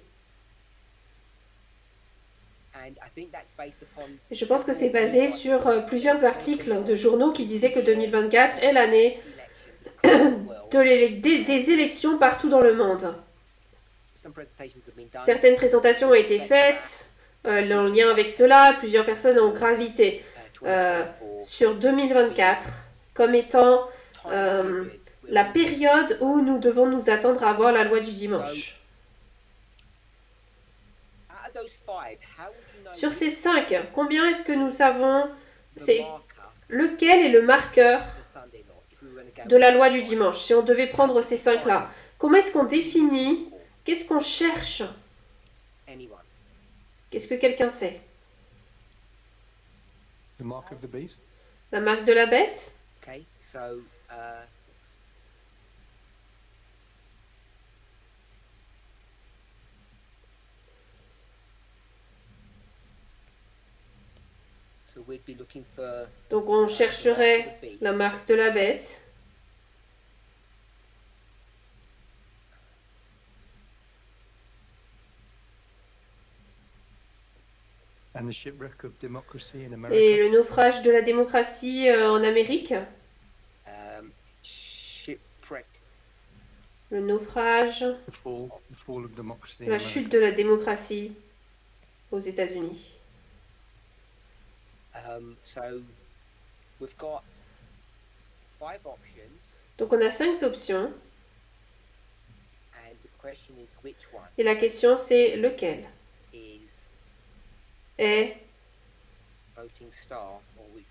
and I think that's based upon. Et je pense que c'est basé sur plusieurs articles de journaux qui disaient que 2024 est l'année des élections partout dans le monde. Certaines présentations ont été faites en lien avec cela. Plusieurs personnes ont gravité sur 2024 comme étant la période où nous devons nous attendre à voir la loi du dimanche. Sur ces 5, combien est-ce que nous savons lequel est le marqueur de la loi du dimanche, si on devait prendre ces 5-là? Comment est-ce qu'on définit? Qu'est-ce qu'on cherche? Qu'est-ce que quelqu'un sait? The mark of the beast. La marque de la bête? So we'd be looking for Donc on chercherait la marque de la bête. And the shipwreck of democracy in Et America. le naufrage de la démocratie en Amérique. shipwreck. Le naufrage, The fall of democracy in la America. chute de la démocratie aux États-Unis. So we've got 5 options, Donc on a 5 options. and the question is which one Et la question c'est lequel is est voting star, or we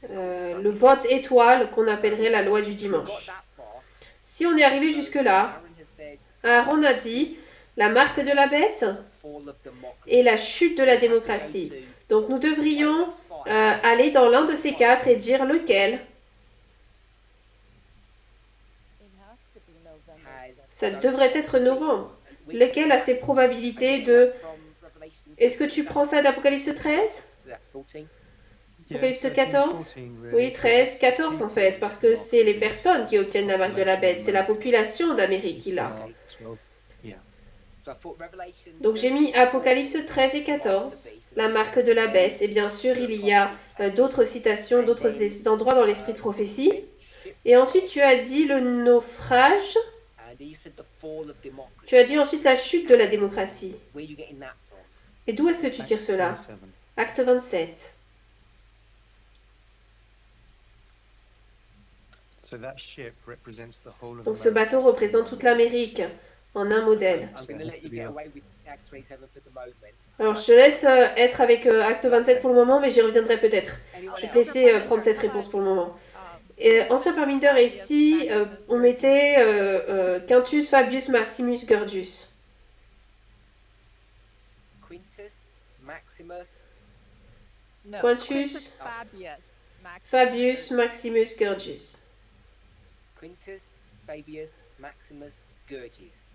le vote étoile qu'on appellerait la loi du got dimanche. that far. Si on est arrivé jusque-là, Aaron has said Aaron a dit la marque de la bête fall of democracy. et la chute de la démocratie. Donc nous devrions aller dans l'un de ces 4 et dire lequel. It has to be November. Ça devrait être novembre. Lequel a ses probabilités de... Est-ce que tu prends ça d'Apocalypse 13 Apocalypse 14? Oui, 13, 14 en fait, parce que c'est les personnes qui obtiennent la marque de la bête. C'est la population d'Amérique qui l'a. Donc j'ai mis Apocalypse 13 et 14, la marque de la bête. Et bien sûr, il y a d'autres citations, d'autres endroits dans l'esprit de prophétie. Et ensuite, tu as dit le naufrage. Tu as dit ensuite la chute de la démocratie. Et d'où est-ce que tu tires cela? Acte 27. Donc ce bateau représente toute l'Amérique en un modèle. Alors je te laisse être avec Acte 27 pour le moment, mais j'y reviendrai peut-être. Je vais te laisser prendre cette réponse pour le moment. Ancien Parminder, ici, on mettait Quintus Fabius Maximus Gorgius. Quintus, Maximus, No, Quintus Fabius, Fabius Maximus Gorgius. Quintus, Fabius, Maximus, Gorgius.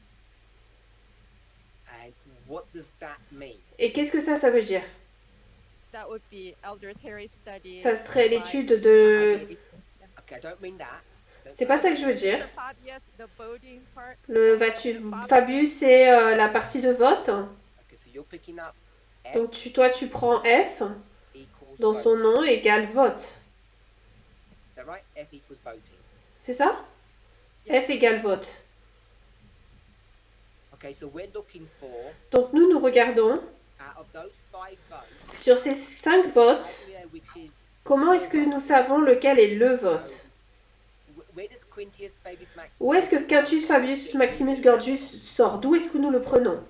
And what does that mean? Et qu'est-ce que ça veut dire? That would be elder Terry study. Ça serait l'étude de... Okay, I don't mean that. C'est pas ça que je veux dire. The Fabius, the voting part. Le Fabius, c'est la partie de vote. Okay, so you're picking up F Donc toi, tu prends F equals dans son voting. nom égale vote. Is that right? F equals voting. C'est ça? F égale vote. Okay, so we're looking for, Donc nous regardons out of those 5 votes, sur ces 5 votes, you know, which is, comment est-ce que nous savons lequel est le vote? where does Quintus, Fabius, Maximus, Où est-ce que Quintus Fabius Maximus Gorgius sort? D'où est-ce que nous le prenons?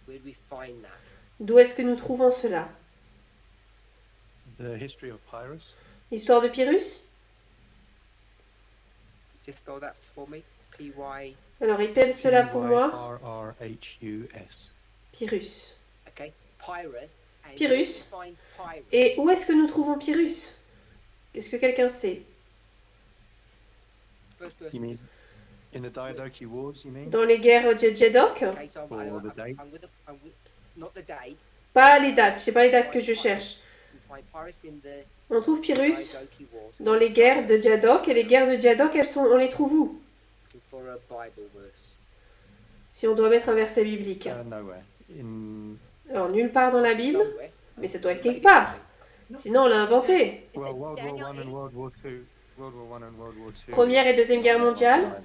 where do we find that? D'où est-ce que nous trouvons cela? The history of Pyrrhus. L'histoire de Pyrrhus? Just spell that for me. P-Y, Alors répète cela pour moi. Pyrrhus. Pyrrhus. okay, Pyrrhus. And Pyrrhus. where do we find Pyrrhus? Et où est-ce que nous trouvons Pyrrhus? Est-ce que quelqu'un sait? First You person. mean in the Diadochi Wars? You mean? Dans les guerres de Jedok? Okay, so Or the date. I'm with, not the date. Pas les dates, c'est pas les dates que je cherche. We find Pyrrhus in the On trouve Pyrrhus Diadochi Wars. dans les guerres de Diadoc, et les guerres de Diadoc, on les trouve où? Looking for a Bible verse. Si on doit mettre un verset biblique. Nowhere. In Alors nulle part dans la Bible, Somewhere. mais ça doit être quelque part. Sinon on l'a inventé. well, World Daniel War One and 8. World War Two. World War One and World War Two. Première et Deuxième Guerre mondiale,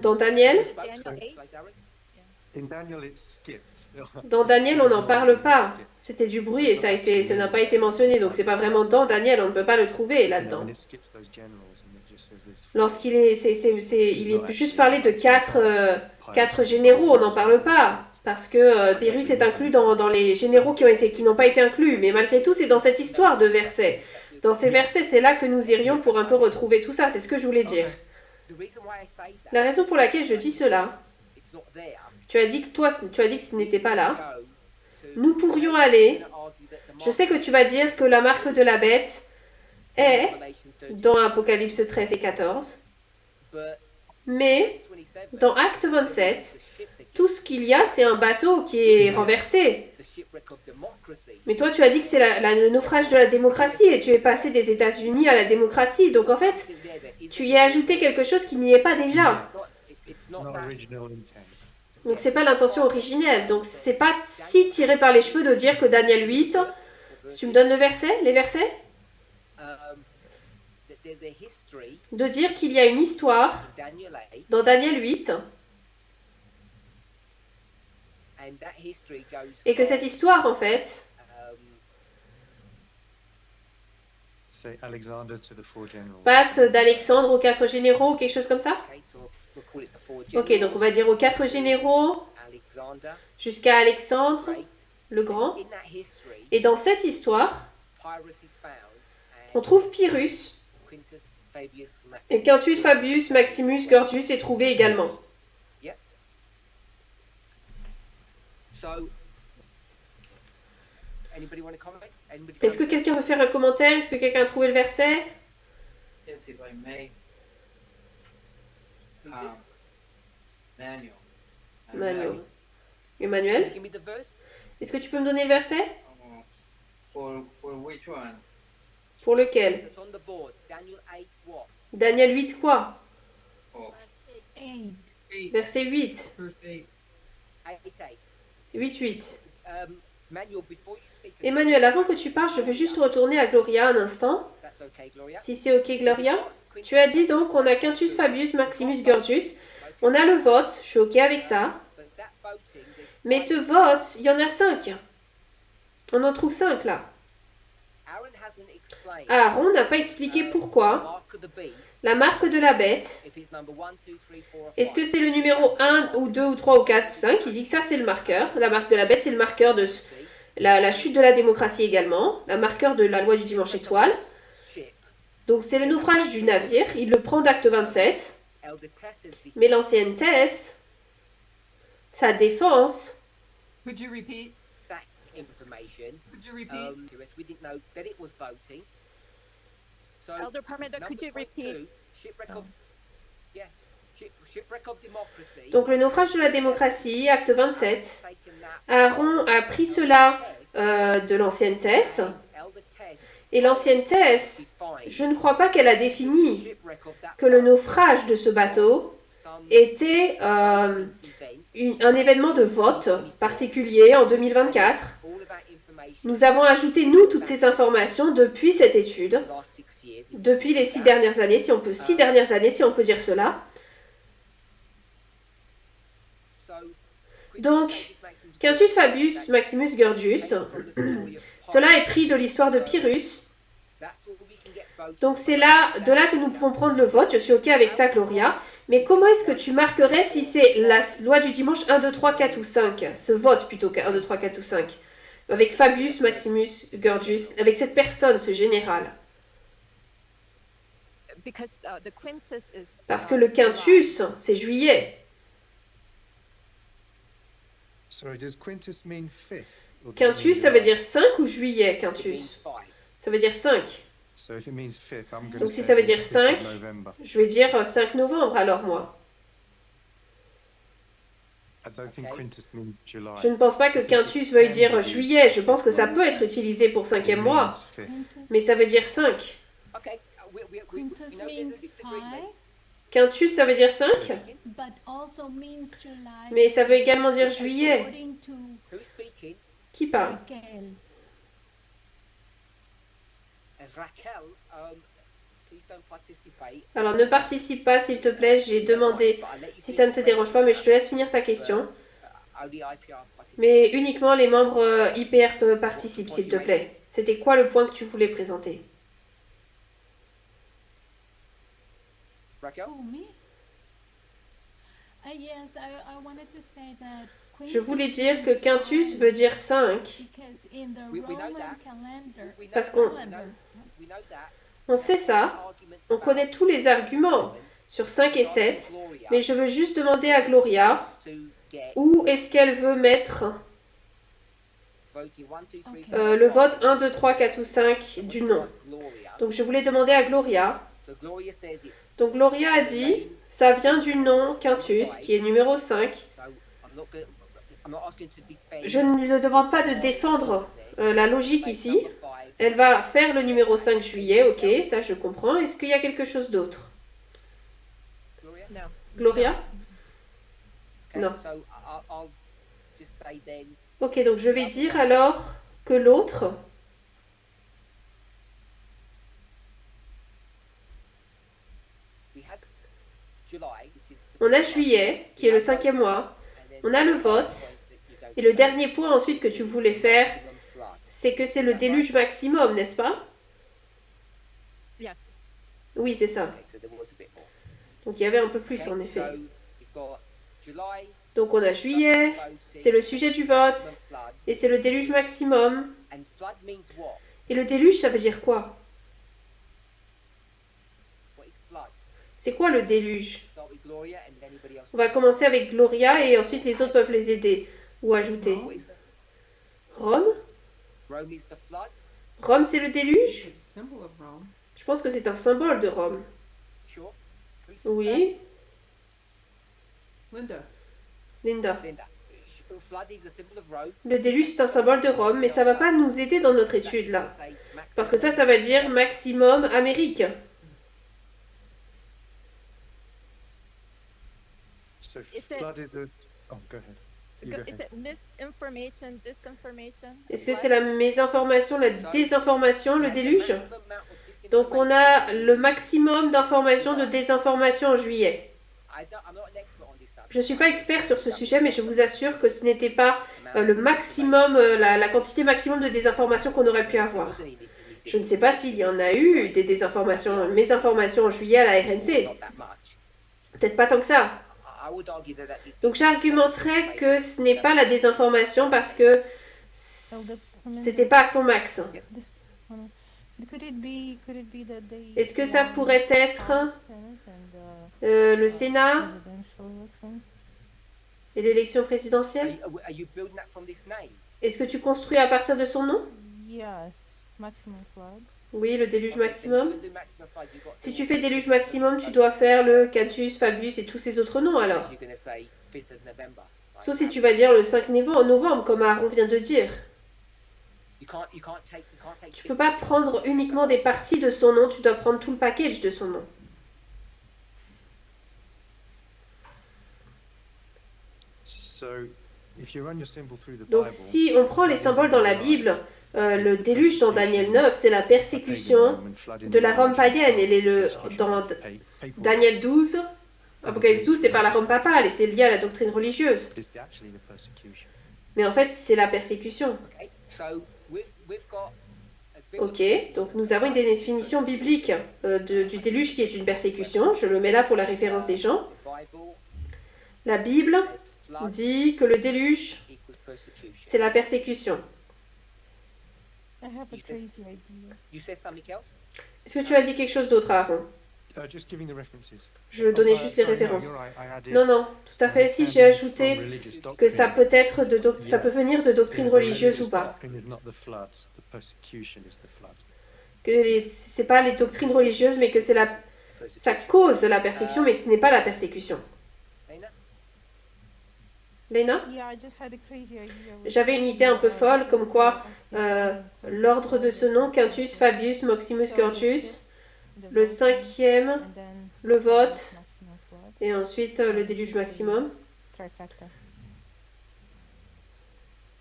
dans Daniel. Daniel 8. In Daniel, it's skipped. Dans Daniel, on n'en parle pas. C'était du bruit et ça n'a pas été mentionné, donc c'est pas vraiment dans Daniel, on ne peut pas le trouver là-dedans. And it skips those generals and it just says this. Lorsqu'il est, il est juste parlé de quatre généraux, on n'en parle pas, parce que Pyrrhus est inclus dans les généraux qui n'ont pas été inclus, mais malgré tout, c'est dans cette histoire de versets. Dans ces versets, c'est là que nous irions pour un peu retrouver tout ça, c'est ce que je voulais dire. The reason why I say that, La raison pour laquelle je dis cela, it's not there. tu as dit que ce n'était pas là. Go to Nous pourrions aller, argue that the je sais que tu vas dire que la marque de la bête est Revelation 13, dans Apocalypse 13 et 14, but mais Acts 27, dans Acte 27, the ship that Tout ce qu'il y a, c'est un bateau qui est renversé. the shipwreck of democracy. Mais toi, tu as dit que c'est le naufrage de la démocratie et tu es passé des États-Unis à la démocratie. Donc en fait, tu y as ajouté quelque chose qui n'y est pas déjà. It's It's not not that. original intent. Donc c'est pas l'intention originelle. Donc c'est pas si tiré par les cheveux de dire que Daniel 8. Si tu me donnes le verset, les versets, That there's a history de dire qu'il y a une histoire in Daniel 8, dans Daniel 8 and that history goes et que cette from, histoire en fait Say Alexander to the four generals. passe d'Alexandre aux 4 généraux ou quelque chose comme ça. okay, so we'll call it the four Ok, generals, donc on va dire aux 4 généraux Alexander, jusqu'à Alexandre great. le Grand. In that history, Et dans cette histoire, Pyrrhus is found, on and trouve Pyrrhus Quintus Fabius et Maximus. Quintus Fabius Maximus Gorgius est trouvé également. So, anybody want to comment? Anybody Est-ce que quelqu'un veut faire un commentaire? Est-ce que quelqu'un a trouvé le verset? Yes, if I may. Who's Um, this? Manuel. Manuel. Can Emmanuel, you give me the verse? est-ce que tu peux me donner le verset? For which one? Pour lequel? That's on the board. Daniel 8 what? Daniel 8 quoi? Oh, 8. Verset 8. Verse 8. 8. 8. Manuel, before you speak, Emmanuel, avant que tu parles, je veux juste retourner à Gloria un instant. that's okay, Gloria. Si c'est ok, Gloria. Tu as dit donc qu'on a Quintus Fabius Maximus Gorgius. On a le vote, je suis ok avec ça. But that voting, there's Mais ce vote, il y en a 5. On en trouve 5 là. Aaron hasn't explained Aaron n'a pas expliqué pourquoi. mark of the beast. La marque de la bête. If it's number 1, 2, 3, 4, or 5. Est-ce que c'est le numéro 1 ou 2 ou 3 ou 4 ou 5? Il dit que ça c'est le marqueur. La marque de la bête c'est le marqueur de la chute de la démocratie également. La marqueur de la loi du dimanche étoile. Ship. Donc c'est le naufrage du navire. Il le prend d'acte 27. Elder Tess has Mais l'ancienne Thèse, sa défense, Could you repeat? that information. Could you repeat? We didn't know that it was voting. So, Elder Parmenter, could you number repeat? 2, shipwreck of, yeah, shipwreck of democracy. donc le naufrage de la démocratie, acte 27. Taken that Aaron a pris cela de l'ancienne Thèse. Elder Tess Et l'ancienne Thèse, defined je ne crois pas qu'elle a défini shipwreck of that que le naufrage de ce bateau some était event. un événement de vote particulier en 2024. All of that information Nous avons ajouté, nous, toutes ces informations depuis cette étude, the last 6 years. depuis les 6 dernières années, si on peut, 6 dernières années, si on peut dire cela. So, Donc, Quintus Fabius Maximus Gorgius, cela est pris de l'histoire de Pyrrhus. that's what we can get voted. Donc c'est là, de là que nous pouvons prendre le vote. Je suis ok avec ça, Gloria. Mais comment est-ce que tu marquerais si c'est la loi du dimanche 1, 2, 3, 4 ou 5? Ce vote plutôt qu'un 1, 2, 3, 4 ou 5. Avec Fabius Maximus Gorgius, avec cette personne, ce général. Because the Quintus is. Parce que le quintus, c'est juillet. Sorry, does Quintus mean fifth? Or does it Quintus, mean ça veut July? dire 5 ou juillet, It quintus? means 5. Ça veut dire 5. So if it means fifth, I'm going Donc to si say ça veut it's dire 5th of 5, November. je vais dire 5 novembre alors moi. I don't think Okay. Quintus means July. Je ne pense pas que quintus veuille dire juillet. Je pense que ça peut être utilisé pour 5e mois. It means fifth. Mais ça veut dire 5. Okay, we Quintus know there's a means disagreement. 5, Quintus, ça veut dire 5. but also means July. Mais ça veut également dire juillet. According to Who's speaking? Qui parle? Raquel. Raquel, please don't participate. Alors ne participe pas s'il te plaît, j'ai demandé si ça ne te dérange pas, mais je te laisse finir ta question. Only IPR participate. Mais uniquement les membres IPR participent s'il te plaît. C'était quoi le point que tu voulais présenter? Raquel? Oh, me? Yes, I wanted to say that Je voulais dire que Quintus quintus means veut dire 5. because in the We know Roman that. calendar, We know Parce that, qu'on- we know that. On sait ça, on connaît tous les arguments sur 5 et 7, mais je veux juste demander à Gloria To get où est-ce qu'elle veut mettre voting 1, 2, 3, Ok. 4, le vote 1, 2, 3, 4 ou 5 du nom. Gloria. Donc je voulais demander à Gloria. So Gloria says it's Donc Gloria a dit, ça vient du nom quintus, qui est numéro 5. so I'm not gonna, I'm not asking to defend. Je ne lui demande pas de défendre la logique ici. Elle va faire le numéro 5 juillet, ok, ça je comprends. Est-ce qu'il y a quelque chose d'autre? Gloria? No. Gloria? Okay, No. So I'll just say then. Ok, donc je vais dire alors que l'autre, We had July, which is on a juillet, qui est le 5e mois, on a le vote, et le dernier point ensuite que tu voulais faire, c'est que c'est le déluge maximum, n'est-ce pas? Yes. Oui, c'est ça. Okay, so there was a bit more. Donc il y avait un peu plus Okay, en effet. So you've got July, Donc on a juillet, c'est le sujet du vote, flood, et c'est le déluge maximum. and flood means what? Et le déluge, ça veut dire quoi? What is flood? C'est quoi le déluge? Start with Gloria and anybody else. On va commencer avec Gloria et ensuite les autres peuvent les aider ou ajouter. What is the Rome? Rome is the flood? Rome, c'est le déluge? It's a symbol of Rome. Je pense que c'est un symbole de Rome. Sure. Oui, Linda. Linda. Linda. Flood is a symbol of Rome. Le déluge, c'est un symbole de Rome, mais ça va pas nous aider dans notre étude là. Parce que ça va dire maximum Amérique. So Is it- flooded the. Oh, go ahead. You go Is ahead. it misinformation, disinformation? Est-ce que c'est la mésinformation, la désinformation, le déluge? Donc on a le maximum d'informations de désinformation en juillet. Je ne suis pas expert sur ce sujet, mais je vous assure que ce n'était pas le maximum, la quantité maximum de désinformation qu'on aurait pu avoir. Je ne sais pas s'il y en a eu des désinformations, mésinformations en juillet à la RNC. Peut-être pas tant que ça. Donc j'argumenterais que ce n'est pas la désinformation parce que c'était pas à son max. Est-ce que ça pourrait être le Sénat et l'élection présidentielle? Est-ce que tu construis à partir de son nom? Oui, le déluge maximum. Si tu fais déluge maximum, tu dois faire le Cantus, Fabius et tous ces autres noms alors. Sauf si tu vas dire le 5 novembre, comme Aaron vient de dire. Tu peux pas prendre uniquement des parties de son nom, tu dois prendre tout le package de son nom. So, if you run your symbol through the Donc Bible, si on prend les symboles dans la Bible, le déluge dans Daniel 9, c'est la persécution de la Rome païenne. Elle est dans Daniel 12, Apocalypse 12, c'est par la Rome papale et c'est lié à la doctrine religieuse. Mais en fait, c'est la persécution. Ok, donc nous avons une définition biblique du déluge qui est une persécution. Je le mets là pour la référence des gens. La Bible dit que le déluge, c'est la persécution. Est-ce que tu as dit quelque chose d'autre, Aaron? just giving the references. Je donnais juste les références. Non, non, tout à fait. Si j'ai ajouté que ça peut être ça peut venir de doctrine religieuse ou pas. Que c'est pas les doctrines religieuses, mais que c'est ça cause la persécution, mais ce n'est pas la persécution. Léna? J'avais une idée un peu folle, comme quoi l'ordre de ce nom, Quintus, Fabius, Maximus, Curtius, le 5e, le vote, et ensuite le déluge maximum,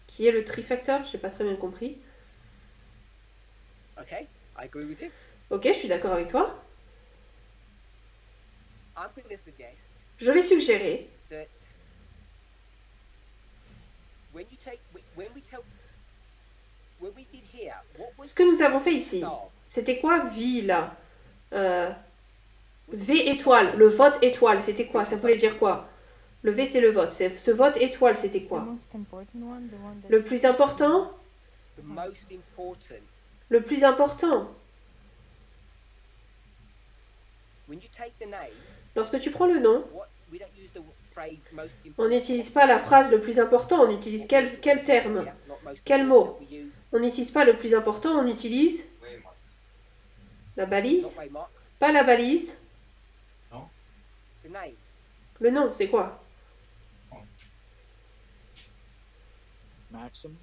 qui est le trifacteur, je n'ai pas très bien compris. Ok, je suis d'accord avec toi. Je vais suggérer ce que nous avons fait ici. C'était quoi, vie, là? V étoile, le vote étoile, c'était quoi? Ça voulait dire quoi? Le V, c'est le vote. Ce vote étoile, c'était quoi? Le plus important? Le plus important. Lorsque tu prends le nom, on n'utilise pas la phrase le plus important, on utilise quel terme? Quel mot? On n'utilise pas le plus important, on utilise la balise? Pas la balise. Le nom, c'est quoi? Maximum.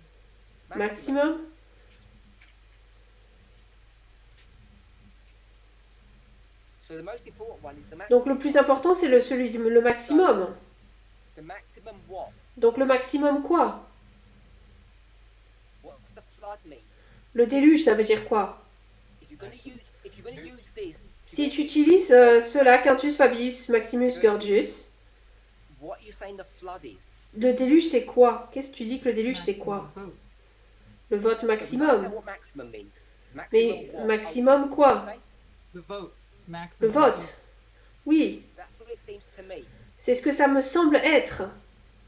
So the most important one is the maximum. Donc le plus important, c'est le maximum. The maximum what? Donc le maximum quoi? What's the flood mean? Le déluge, ça veut dire quoi? If you're gonna use this, Si tu utilises cela, Quintus Fabius Maximus Gorgius, what are you saying the flood is? le déluge c'est quoi? Qu'est-ce que tu dis que le déluge c'est quoi? Vote. Le vote Is that maximum. what maximum means? Mais what? maximum quoi? The vote. Le Maximum. vote. Oui, That's what it seems to me. c'est ce que ça me semble être.